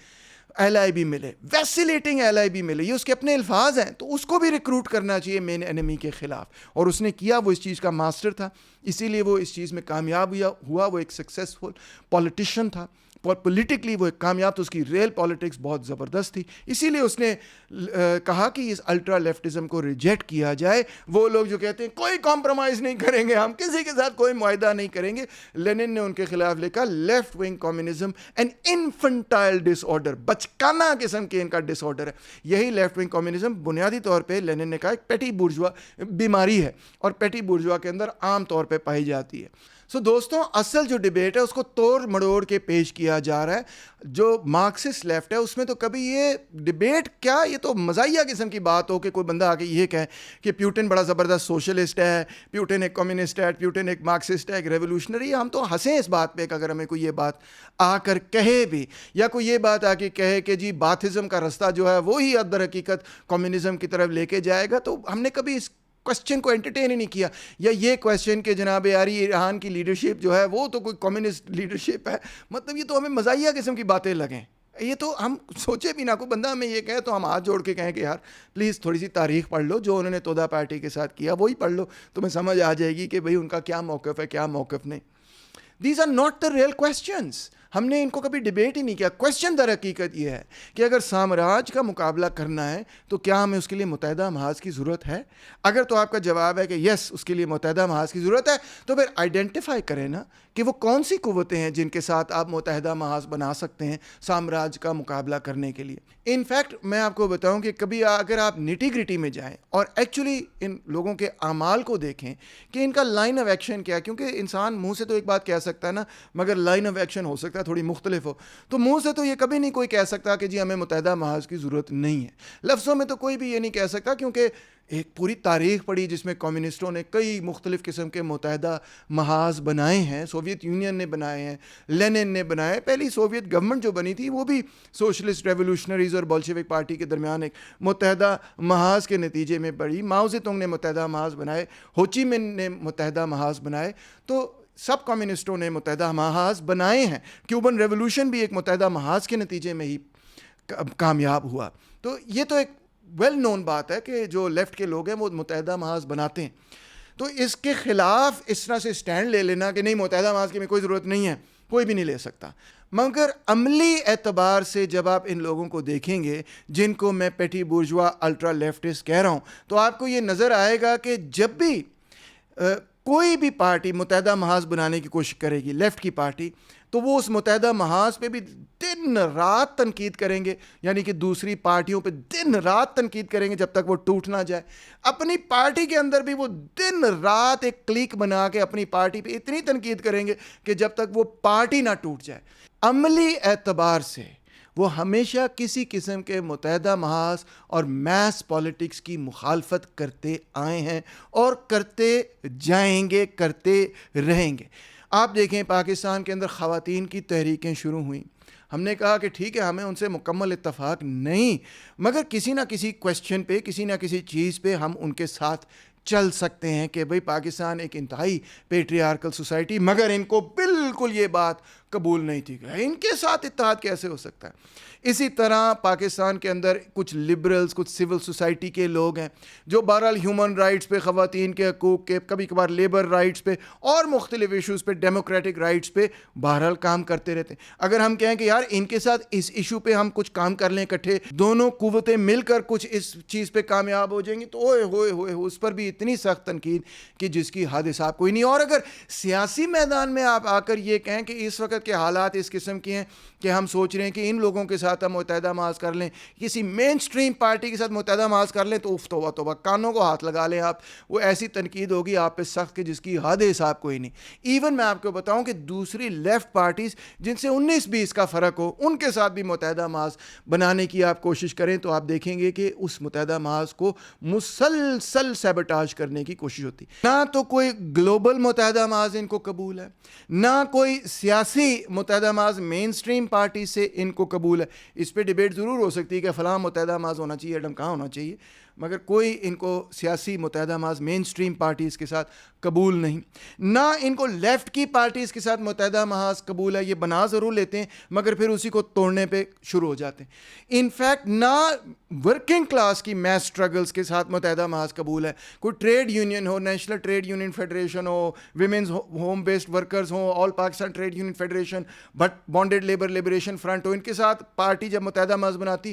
ایل آئی بی ملے, ویسیلیٹنگ ایل آئی بی ملے, یہ اس کے اپنے الفاظ ہیں, تو اس کو بھی ریکروٹ کرنا چاہیے مین انیمی کے خلاف, اور اس نے کیا, وہ اس چیز کا ماسٹر تھا, اسی لیے وہ اس چیز میں کامیاب ہوا, وہ ایک سکسیسفل پولیٹیشین تھا, پولیٹیکلی وہ ایک کامیاب, تو اس کی ریئل پالیٹکس بہت زبردست تھی, اسی لیے اس نے کہا کہ اس الٹرا لیفٹزم کو ریجیکٹ کیا جائے. وہ لوگ جو کہتے ہیں کوئی کمپرومائز نہیں کریں گے, ہم کسی کے ساتھ کوئی معاہدہ نہیں کریں گے, لینن نے ان کے خلاف لکھا left wing communism an infantile disorder, بچکانہ قسم کے ان کا ڈس آرڈر ہے. یہی لیفٹ ونگ کمیونزم بنیادی طور پہ لینن نے کہا ایک پیٹی بورژوا بیماری ہے, اور پیٹی بورژوا کے اندر عام طور پہ پائی جاتی ہے. سو دوستوں, اصل جو ڈبیٹ ہے اس کو توڑ مڑوڑ کے پیش کیا جا رہا ہے. جو مارکسسٹ لیفٹ ہے اس میں تو کبھی یہ ڈبیٹ کیا, یہ تو مزاحیہ قسم کی بات ہو کہ کوئی بندہ آ کے یہ کہے کہ پیوٹن بڑا زبردست سوشلسٹ ہے, پیوٹن ایک کمیونسٹ ہے, پیوٹن ایک مارکسسٹ ہے, ایک ریولوشنری ہے. ہم تو ہنسیں اس بات پہ کہ اگر ہمیں کوئی یہ بات آ کر کہے بھی, یا کوئی یہ بات آ کے کہے کہ جی باتھزم کا رستہ جو ہے وہی در حقیقت کمیونزم کی طرف لے کے جائے گا, تو ہم نے کبھی اس کوشچن کو انٹرٹین ہی نہیں کیا. یا یہ کوشچن کہ جناب یاری ایران کی لیڈرشپ جو ہے وہ تو کوئی کمیونسٹ لیڈرشپ ہے, مطلب یہ تو ہمیں مزاحیہ قسم کی باتیں لگیں. یہ تو ہم سوچے بھی نہ, کوئی بندہ ہمیں یہ کہے تو ہم ہاتھ جوڑ کے کہیں کہ یار پلیز تھوڑی سی تاریخ پڑھ لو, جو انہوں نے تودا پارٹی کے ساتھ کیا وہی پڑھ لو, تمہیں سمجھ آ جائے گی کہ بھئی ان کا کیا موقف ہے کیا موقف نہیں. These are not the real questions. ہم نے ان کو کبھی ڈیبیٹ ہی نہیں کیا. کویسچن در حقیقت یہ ہے کہ اگر سامراج کا مقابلہ کرنا ہے تو کیا ہمیں اس کے لیے متحدہ محاذ کی ضرورت ہے؟ اگر تو آپ کا جواب ہے کہ یس اس کے لیے متحدہ محاذ کی ضرورت ہے, تو پھر آئیڈینٹیفائی کریں نا کہ وہ کون سی قوتیں ہیں جن کے ساتھ آپ متحدہ محاذ بنا سکتے ہیں سامراج کا مقابلہ کرنے کے لیے. ان فیکٹ میں آپ کو بتاؤں کہ کبھی اگر آپ نیٹی گریٹی میں جائیں اور ایکچولی ان لوگوں کے اعمال کو دیکھیں کہ ان کا لائن آف ایکشن کیا ہے, کیونکہ انسان منہ سے تو ایک بات کہہ سکتا ہے نا, مگر لائن آف ایکشن ہو سکتا ہے تھوڑی مختلف ہو. تو منہ سے تو یہ کبھی نہیں کوئی کہہ سکتا کہ جی ہمیں متحدہ محاذ کی ضرورت نہیں ہے. لفظوں میں تو کوئی بھی یہ نہیں کہہ سکتا, کیونکہ ایک پوری تاریخ پڑھی جس میں کمیونسٹوں نے کئی مختلف قسم کے متحدہ محاذ بنائے ہیں. سوویت یونین نے بنائے ہیں, لینن نے بنائے, پہلی سوویت گورنمنٹ جو بنی تھی وہ بھی سوشلسٹ ریولوشنریز اور بولشوک پارٹی کے درمیان ایک متحدہ محاذ کے نتیجے میں بڑھی. ماؤ زے تونگ نے متحدہ محاذ بنائے, ہو چی من نے متحدہ محاذ بنائے, تو سب کمیونسٹوں نے متحدہ محاذ بنائے ہیں. کیوبن ریولوشن بھی ایک متحدہ محاذ کے نتیجے میں ہی کامیاب ہوا. تو یہ تو ایک ویل نون بات ہے کہ جو لیفٹ کے لوگ ہیں وہ متحدہ محاذ بناتے ہیں. تو اس کے خلاف اس طرح سے سٹینڈ لے لینا کہ نہیں متحدہ محاذ کی میں کوئی ضرورت نہیں ہے, کوئی بھی نہیں لے سکتا. مگر عملی اعتبار سے جب آپ ان لوگوں کو دیکھیں گے جن کو میں پیٹی بورژوا الٹرا لیفٹسٹ کہہ رہا ہوں, تو آپ کو یہ نظر آئے گا کہ جب بھی کوئی بھی پارٹی متحدہ محاذ بنانے کی کوشش کرے گی, لیفٹ کی پارٹی, تو وہ اس متحدہ محاذ پہ بھی دن رات تنقید کریں گے, یعنی کہ دوسری پارٹیوں پہ دن رات تنقید کریں گے جب تک وہ ٹوٹ نہ جائے. اپنی پارٹی کے اندر بھی وہ دن رات ایک کلیک بنا کے اپنی پارٹی پہ اتنی تنقید کریں گے کہ جب تک وہ پارٹی نہ ٹوٹ جائے. عملی اعتبار سے وہ ہمیشہ کسی قسم کے متحدہ محاذ اور میس پالیٹکس کی مخالفت کرتے آئے ہیں اور کرتے جائیں گے, کرتے رہیں گے. آپ دیکھیں پاکستان کے اندر خواتین کی تحریکیں شروع ہوئیں, ہم نے کہا کہ ٹھیک ہے ہمیں ان سے مکمل اتفاق نہیں, مگر کسی نہ کسی کویسچن پہ, کسی نہ کسی چیز پہ ہم ان کے ساتھ چل سکتے ہیں کہ بھئی پاکستان ایک انتہائی پیٹریارکل سوسائٹی, مگر ان کو بالکل یہ بات قبول نہیں تھی کہ ان کے ساتھ اتحاد کیسے ہو سکتا ہے. اسی طرح پاکستان کے اندر کچھ لبرلز, کچھ سول سوسائٹی کے لوگ ہیں جو بہرحال ہیومن رائٹس پہ, خواتین کے حقوق کے, کبھی کبھار لیبر رائٹس پہ اور مختلف ایشوز پہ, ڈیموکریٹک رائٹس پہ بہرحال کام کرتے رہتے ہیں. اگر ہم کہیں کہ یار ان کے ساتھ اس ایشو پہ ہم کچھ کام کر لیں اکٹھے, دونوں قوتیں مل کر کچھ اس چیز پہ کامیاب ہو جائیں گی, تو اوئے ہوئے ہوئے اس پر بھی اتنی سخت تنقید کہ جس کی حد حساب کوئی نہیں. اور اگر سیاسی میدان میں آپ آ کر یہ کہیں کہ اس وقت کے حالات اس قسم کے ہیں کہ ہم سوچ رہے ہیں کہ ان لوگوں کے ساتھ ہم متحدہ محاذ کر لیں, کسی مین سٹریم پارٹی کے ساتھ متحدہ محاذ کر لیں, تو توبہ توبہ, کانوں کو ہاتھ لگا لیں آپ. وہ ایسی تنقید ہوگی آپ پہ سخت کہ جس کی حد حساب کوئی نہیں. ایون میں آپ کو بتاؤں کہ دوسری لیفٹ پارٹیز جن سے 19-20 کا فرق ہو, ان کے ساتھ بھی متحدہ محاذ بنانے کی آپ کوشش کریں تو آپ دیکھیں گے کہ اس متحدہ محاذ کو مسلسل سیبوٹاج کرنے کی کوشش ہوتی. نہ تو کوئی گلوبل متحدہ محاذ ان کو قبول ہے, نہ کوئی سیاسی متحدہ محاذ مین سٹریم پارٹی سے ان کو قبول ہے. اس پہ ڈیبیٹ ضرور ہو سکتی ہے کہ فلاں متحدہ محاذ ہونا چاہیے, ایڈم کہاں ہونا چاہیے, مگر کوئی ان کو سیاسی متحدہ محاذ مین سٹریم پارٹیز کے ساتھ قبول نہیں، نہ ان کو لیفٹ کی پارٹیز کے ساتھ متحدہ محاذ قبول ہے. یہ بنا ضرور لیتے ہیں مگر پھر اسی کو توڑنے پہ شروع ہو جاتے ہیں. انفیکٹ نہ ورکنگ کلاس کی میس اسٹرگلس کے ساتھ متحدہ محاذ قبول ہے. کوئی ٹریڈ یونین ہو، نیشنل ٹریڈ یونین فیڈریشن ہو، ویمنز ہوم بیسڈ ورکرز ہوں، all Pakistan trade union federation, بٹ بانڈیڈ لیبر لبریشن فرنٹ ہو، ان کے ساتھ پارٹی جب متحدہ محاذ بناتی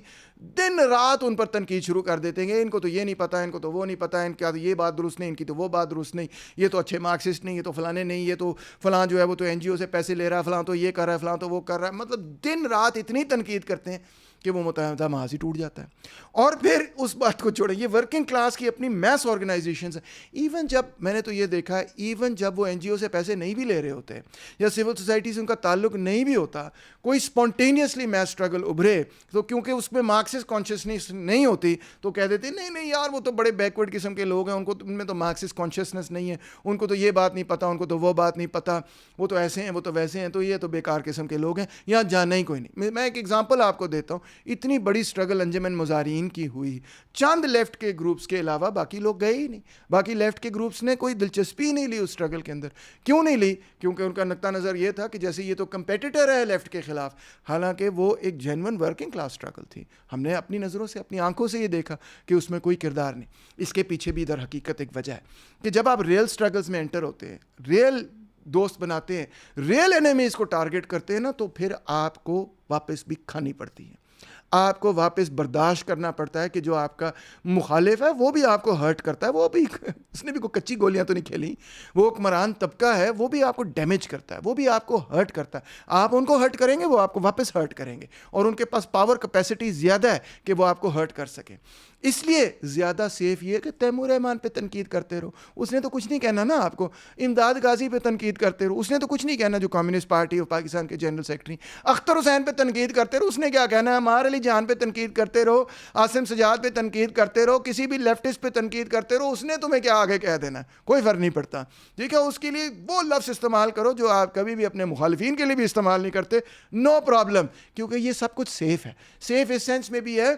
دن رات ان پر تنقید شروع کر دیتے ہیں. ان کو تو یہ نہیں پتہ، ان کو تو وہ نہیں پتہ، ان کا تو یہ بات درست نہیں، ان کی تو وہ بات درست نہیں، یہ تو اچھے مارکسسٹ نہیں، یہ تو فلانے نہیں، یہ تو فلاں جو ہے وہ تو این جی او سے پیسے لے رہا ہے، فلاں تو یہ کر رہا ہے، فلاں تو وہ کر رہا ہے. مطلب دن رات اتنی تنقید کرتے ہیں کہ وہ متحدہ محاذ ہی ٹوٹ جاتا ہے. اور پھر اس بات کو چھوڑیں، یہ ورکنگ کلاس کی اپنی میس آرگنائزیشنز ہیں. ایون جب میں نے تو یہ دیکھا ہے، ایون جب وہ این جی او سے پیسے نہیں بھی لے رہے ہوتے یا سول سوسائٹی سے ان کا تعلق نہیں بھی ہوتا، کوئی اسپونٹینیسلی میس اسٹرگل ابھرے تو کیونکہ اس میں مارکسسٹ کانشیسنیس نہیں ہوتی تو کہہ دیتے نہیں نہیں یار وہ تو بڑے بیکورڈ قسم کے لوگ ہیں، ان میں تو مارکسسٹ کانشیسنیس نہیں ہے، ان کو تو یہ بات نہیں پتہ، ان کو تو وہ بات نہیں پتہ، وہ تو ایسے ہیں، وہ تو ویسے ہیں، تو یہ تو بیکار قسم کے لوگ ہیں، یہاں جانا ہی کوئی نہیں. میں ایک ایگزامپل آپ کو دیتا ہوں. اتنی بڑی اسٹرگل انجمن مظاہرین کی ہوئی، چند لیفٹ کے گروپس کے علاوہ باقی لوگ گئے ہی نہیں. باقی لیفٹ کے گروپس نے کوئی دلچسپی نہیں لی اس اسٹرگل کے اندر. کیوں نہیں لی؟ کیونکہ ان کا نقطہ نظر یہ تھا کہ جیسے یہ تو کمپیٹیٹر ہے لیفٹ کے خلاف، حالانکہ وہ ایک جینون ورکنگ کلاس اسٹرگل تھی. ہم نے اپنی نظروں سے، اپنی آنکھوں سے یہ دیکھا کہ اس میں کوئی کردار نہیں. اس کے پیچھے بھی در حقیقت ایک وجہ ہے کہ جب آپ ریئل اسٹرگلس میں انٹر ہوتے ہیں، ریئل دوست بناتے ہیں، ریئل اینیمیز کو ٹارگٹ کرتے ہیں نا، تو پھر آپ کو واپس بھی کھانی پڑتی ہے، آپ کو واپس برداشت کرنا پڑتا ہے کہ جو آپ کا مخالف ہے وہ بھی آپ کو ہرٹ کرتا ہے، وہ بھی اس نے بھی کوئی کچی گولیاں تو نہیں کھیلی، وہ حکمران طبقہ ہے، وہ بھی آپ کو ڈیمیج کرتا ہے، وہ بھی آپ کو ہرٹ کرتا ہے. آپ ان کو ہرٹ کریں گے، وہ آپ کو واپس ہرٹ کریں گے، اور ان کے پاس پاور کیپیسٹی زیادہ ہے کہ وہ آپ کو ہرٹ کر سکیں. اس لیے زیادہ سیف یہ کہ تیمور رحمان پہ تنقید کرتے رہو، اس نے تو کچھ نہیں کہنا نا آپ کو. امداد غازی پہ تنقید کرتے رہو، اس نے تو کچھ نہیں کہنا، جو کمیونسٹ پارٹی آف پاکستان کے جنرل سیکرٹری. اختر حسین پہ تنقید کرتے رہو، اس نے کیا کہنا ہے. مار علی جان پہ تنقید کرتے رہو، عاصم سجاد پہ تنقید کرتے رہو، کسی بھی لیفٹسٹ پہ تنقید کرتے رہو، اس نے تمہیں کیا آگے کہہ دینا، کوئی فرق نہیں پڑتا. ٹھیک ہے، اس کے لیے وہ لفظ استعمال کرو جو آپ کبھی بھی اپنے مخالفین کے لیے بھی استعمال نہیں کرتے، نو پرابلم، کیونکہ یہ سب کچھ سیف ہے. سیف اس سینس میں بھی ہے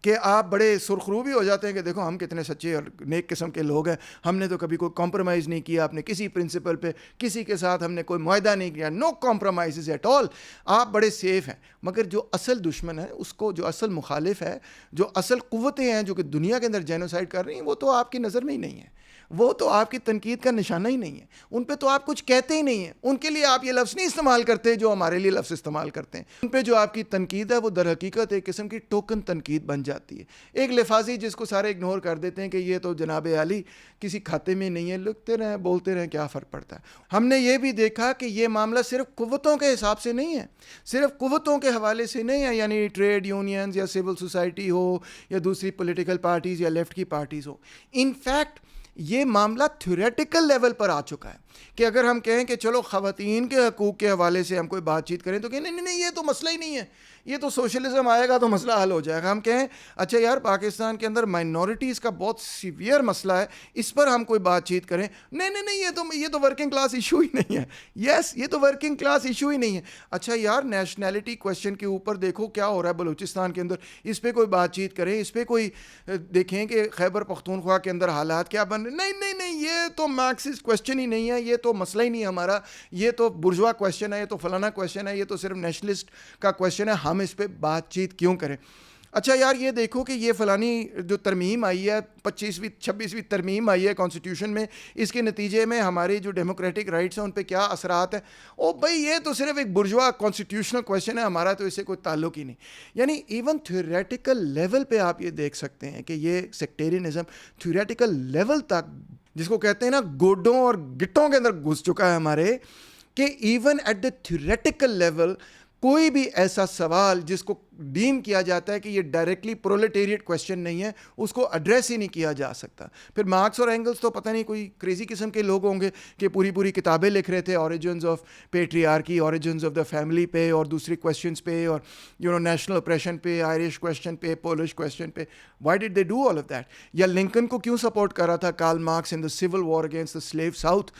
کہ آپ بڑے سرخرو بھی ہو جاتے ہیں کہ دیکھو ہم کتنے سچے اور نیک قسم کے لوگ ہیں، ہم نے تو کبھی کوئی کمپرومائز نہیں کیا اپنے کسی پرنسپل پہ، کسی کے ساتھ ہم نے کوئی معاہدہ نہیں کیا، نو کمپرومائزز ایٹ آل. آپ بڑے سیف ہیں. مگر جو اصل دشمن ہے، اس کو، جو اصل مخالف ہے، جو اصل قوتیں ہیں جو کہ دنیا کے اندر جینوسائڈ کر رہی ہیں، وہ تو آپ کی نظر میں ہی نہیں ہے، وہ تو آپ کی تنقید کا نشانہ ہی نہیں ہے، ان پہ تو آپ کچھ کہتے ہی نہیں ہیں. ان کے لیے آپ یہ لفظ نہیں استعمال کرتے جو ہمارے لیے لفظ استعمال کرتے ہیں. ان پہ جو آپ کی تنقید ہے وہ در حقیقت ایک قسم کی ٹوکن تنقید بن جاتی ہے، ایک لفاظی جس کو سارے اگنور کر دیتے ہیں کہ یہ تو جناب عالی کسی کھاتے میں نہیں ہے، لکھتے رہیں بولتے رہیں، کیا فرق پڑتا ہے. ہم نے یہ بھی دیکھا کہ یہ معاملہ صرف قوتوں کے حساب سے نہیں ہے، صرف قوتوں کے حوالے سے نہیں ہے، یعنی ٹریڈ یونینز یا سول سوسائٹی ہو یا دوسری پولیٹیکل پارٹیز یا لیفٹ کی پارٹیز ہو. ان فیکٹ یہ معاملہ تھیوریٹیکل لیول پر آ چکا ہے کہ اگر ہم کہیں کہ چلو خواتین کے حقوق کے حوالے سے ہم کوئی بات چیت کریں تو کہ نہیں نہیں یہ تو مسئلہ ہی نہیں ہے، یہ تو سوشلزم آئے گا تو مسئلہ حل ہو جائے گا. ہم کہیں اچھا یار پاکستان کے اندر مائنورٹیز کا بہت سیویئر مسئلہ ہے، اس پر ہم کوئی بات چیت کریں، نہیں نہیں نہیں یہ تو ورکنگ کلاس ایشو ہی نہیں ہے. یس یہ تو ورکنگ کلاس ایشو ہی نہیں ہے. اچھا یار نیشنلٹی کویشچن کے اوپر دیکھو کیا ہو رہا ہے بلوچستان کے اندر، اس پہ کوئی بات چیت کریں، اس پہ کوئی دیکھیں کہ خیبر پختونخوا کے اندر حالات کیا بن رہے. نہیں نہیں نہیں یہ تو مارکسسٹ کویشچن ہی نہیں ہے، یہ تو مسئلہ ہی نہیں ہے ہمارا، یہ تو برجوا کویشچن ہے، یہ تو فلانا کویشچن ہے، یہ تو صرف نیشنلسٹ کا کویشچن ہے، ہم اس پہ بات چیت کیوں کریں. اچھا یار یہ دیکھو کہ یہ فلانی جو ترمیم آئی ہے، 25ویں 26ویں ترمیم آئی ہے کانسٹیٹیوشن میں، اس کے نتیجے میں ہمارے جو ڈیموکریٹک رائٹس ہیں ان پہ کیا اثرات ہیں. او بھائی یہ تو صرف ایک برجوا کانسٹیٹیوشنل کویشچن ہے، ہمارا تو اس سے کوئی تعلق ہی نہیں. یعنی ایون تھیوریٹیکل لیول پہ آپ یہ دیکھ سکتے ہیں کہ یہ سیکٹیرینزم تھیوریٹیکل لیول تک، جس کو کہتے ہیں نا گوڈوں اور گٹوں کے اندر گھس چکا ہے ہمارے، کہ even at the theoretical level کوئی بھی ایسا سوال جس کو ڈیم کیا جاتا ہے کہ یہ ڈائریکٹلی پرولٹیریٹ کویشچن نہیں ہے، اس کو ایڈریس ہی نہیں کیا جا سکتا. پھر مارکس اور اینگلس تو پتہ نہیں کوئی کریزی قسم کے لوگ ہوں گے کہ پوری کتابیں لکھ رہے تھے origins of patriarchy, origins of the family پہ اور دوسری کویشچنس پہ، اور نیشنل اپریشن پہ، آئرش کویشچن پہ، پولش کویشچن پہ. Why did they do all of that? یا لنکن کو کیوں سپورٹ کر رہا تھا Karl Marx in the civil war against the slave South?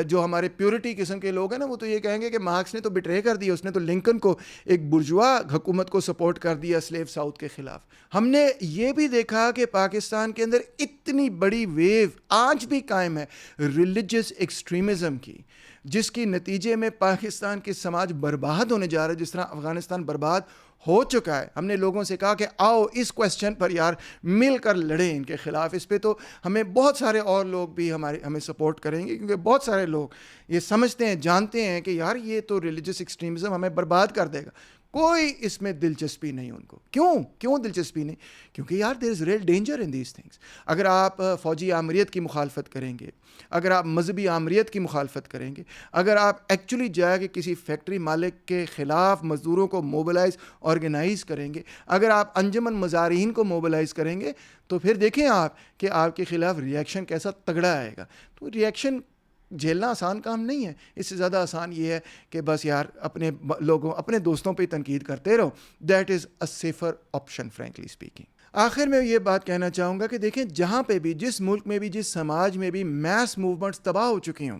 جو ہمارے پیورٹی قسم کے لوگ ہیں نا، وہ تو یہ کہیں گے کہ مارکس نے تو بٹرے کر دیا، اس نے تو لنکن کو ایک برجوا حکومت کو سپورٹ سپورٹ کر دیا سلیو ساؤتھ کے خلاف. ہم نے یہ بھی دیکھا کہ پاکستان کے اندر اتنی بڑی ویو آج بھی قائم ہے ریلیجس ایکسٹریمزم کی, جس کی نتیجے میں پاکستان کے سماج برباد ہونے جا رہا ہے, جس طرح افغانستان برباد ہو چکا ہے. ہم نے لوگوں سے کہا کہ آؤ اس کویسچن پر یار مل کر لڑیں ان کے خلاف. اس پہ تو ہمیں بہت سارے اور لوگ بھی ہمیں سپورٹ کریں گے, کیونکہ بہت سارے لوگ یہ سمجھتے ہیں, جانتے ہیں کہ یار یہ تو ریلیجس ایکسٹریمزم ہمیں برباد کر دے گا. کوئی اس میں دلچسپی نہیں ان کو. کیوں دلچسپی نہیں؟ کیونکہ یار there is real danger in these things. اگر آپ فوجی آمریت کی مخالفت کریں گے, اگر آپ مذہبی آمریت کی مخالفت کریں گے, اگر آپ ایکچولی جا کے کسی فیکٹری مالک کے خلاف مزدوروں کو موبلائز آرگنائز کریں گے, اگر آپ انجمن مزارعین کو موبلائز کریں گے, تو پھر دیکھیں آپ کہ آپ کے خلاف ریئیکشن کیسا تگڑا آئے گا. تو ریئیکشن جھیلنا آسان کام نہیں ہے. اس سے زیادہ آسان یہ ہے کہ بس یار اپنے دوستوں پہ تنقید کرتے رہو. That is a safer option frankly speaking. آخر میں یہ بات کہنا چاہوں گا کہ دیکھیں, جہاں پہ بھی, جس ملک میں بھی, جس سماج میں بھی میس موومنٹس تباہ ہو چکی ہوں,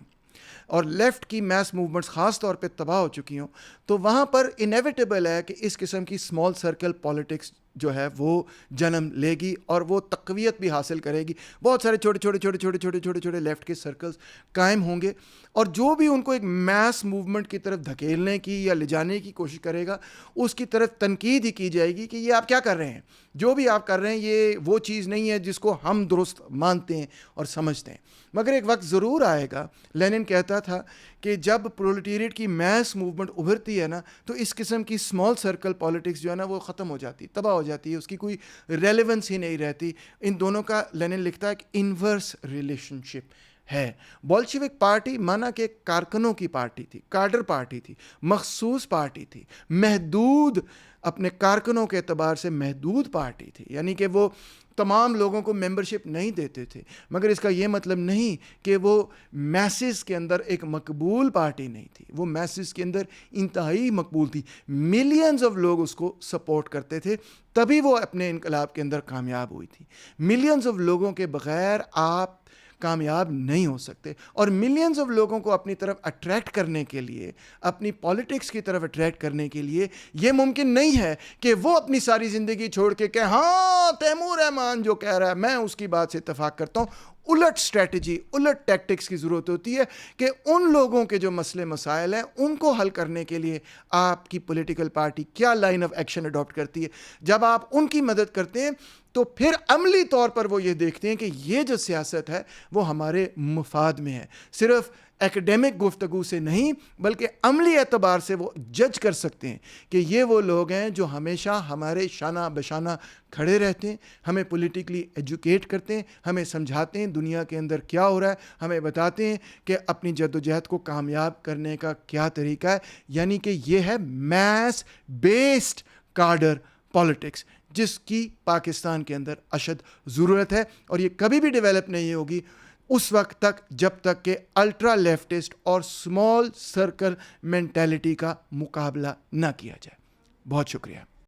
اور لیفٹ کی میس موومنٹس خاص طور پہ تباہ ہو چکی ہوں, تو وہاں پر انیویٹیبل ہے کہ اس قسم کی اسمال سرکل پالیٹکس جو ہے وہ جنم لے گی اور وہ تقویت بھی حاصل کرے گی. بہت سارے چھوٹے لیفٹ کے سرکلز قائم ہوں گے, اور جو بھی ان کو ایک میس موومنٹ کی طرف دھکیلنے کی یا لے جانے کی کوشش کرے گا, اس کی طرف تنقید ہی کی جائے گی کہ یہ آپ کیا کر رہے ہیں, جو بھی آپ کر رہے ہیں یہ وہ چیز نہیں ہے جس کو ہم درست مانتے ہیں اور سمجھتے ہیں. مگر ایک وقت ضرور آئے گا, لینن کہتا تھا کہ جب پرولٹیریٹ کی میس موومنٹ ابھرتی ہے نا, تو اس قسم کی اسمال سرکل پالیٹکس جو ہے نا وہ ختم ہو جاتی, تباہ ہو جاتی ہے, اس کی کوئی ریلیونس ہی نہیں رہتی. ان دونوں کا لینن لکھتا ہے کہ انورس ریلیشن شپ ہے. بولشوک پارٹی مانا کہ کارکنوں کی پارٹی تھی, کارڈر پارٹی تھی, مخصوص پارٹی تھی, محدود, اپنے کارکنوں کے اعتبار سے محدود پارٹی تھی, یعنی کہ وہ تمام لوگوں کو ممبرشپ نہیں دیتے تھے. مگر اس کا یہ مطلب نہیں کہ وہ میسز کے اندر ایک مقبول پارٹی نہیں تھی. وہ میسز کے اندر انتہائی مقبول تھی. ملینز آف لوگ اس کو سپورٹ کرتے تھے, تبھی وہ اپنے انقلاب کے اندر کامیاب ہوئی تھی. ملینز آف لوگوں کے بغیر آپ کامیاب نہیں ہو سکتے. اور ملینز آف لوگوں کو اپنی طرف اٹریکٹ کرنے کے لیے, اپنی پالیٹکس کی طرف اٹریکٹ کرنے کے لیے یہ ممکن نہیں ہے کہ وہ اپنی ساری زندگی چھوڑ کے کہ ہاں تیمور رحمان جو کہہ رہا ہے میں اس کی بات سے اتفاق کرتا ہوں. الٹ اسٹریٹجی, الٹ ٹیکٹکس کی ضرورت ہوتی ہے کہ ان لوگوں کے جو مسئلے مسائل ہیں ان کو حل کرنے کے لیے آپ کی پولیٹیکل پارٹی کیا لائن آف ایکشن اڈاپٹ کرتی ہے. جب آپ ان کی مدد کرتے ہیں تو پھر عملی طور پر وہ یہ دیکھتے ہیں کہ یہ جو سیاست ہے وہ ہمارے مفاد میں ہے. صرف ایکڈیمک گفتگو سے نہیں بلکہ عملی اعتبار سے وہ جج کر سکتے ہیں کہ یہ وہ لوگ ہیں جو ہمیشہ ہمارے شانہ بشانہ کھڑے رہتے ہیں, ہمیں پولیٹیکلی ایجوکیٹ کرتے ہیں, ہمیں سمجھاتے ہیں دنیا کے اندر کیا ہو رہا ہے, ہمیں بتاتے ہیں کہ اپنی جد و جہد کو کامیاب کرنے کا کیا طریقہ ہے. یعنی کہ یہ ہے میس بیسڈ کارڈر پالیٹکس, جس کی پاکستان کے اندر اشد ضرورت ہے, اور یہ کبھی بھی ڈیولپ نہیں ہوگی اس وقت تک جب تک کہ الٹرا لیفٹسٹ اور اسمال سرکل مینٹیلٹی کا مقابلہ نہ کیا جائے. بہت شکریہ.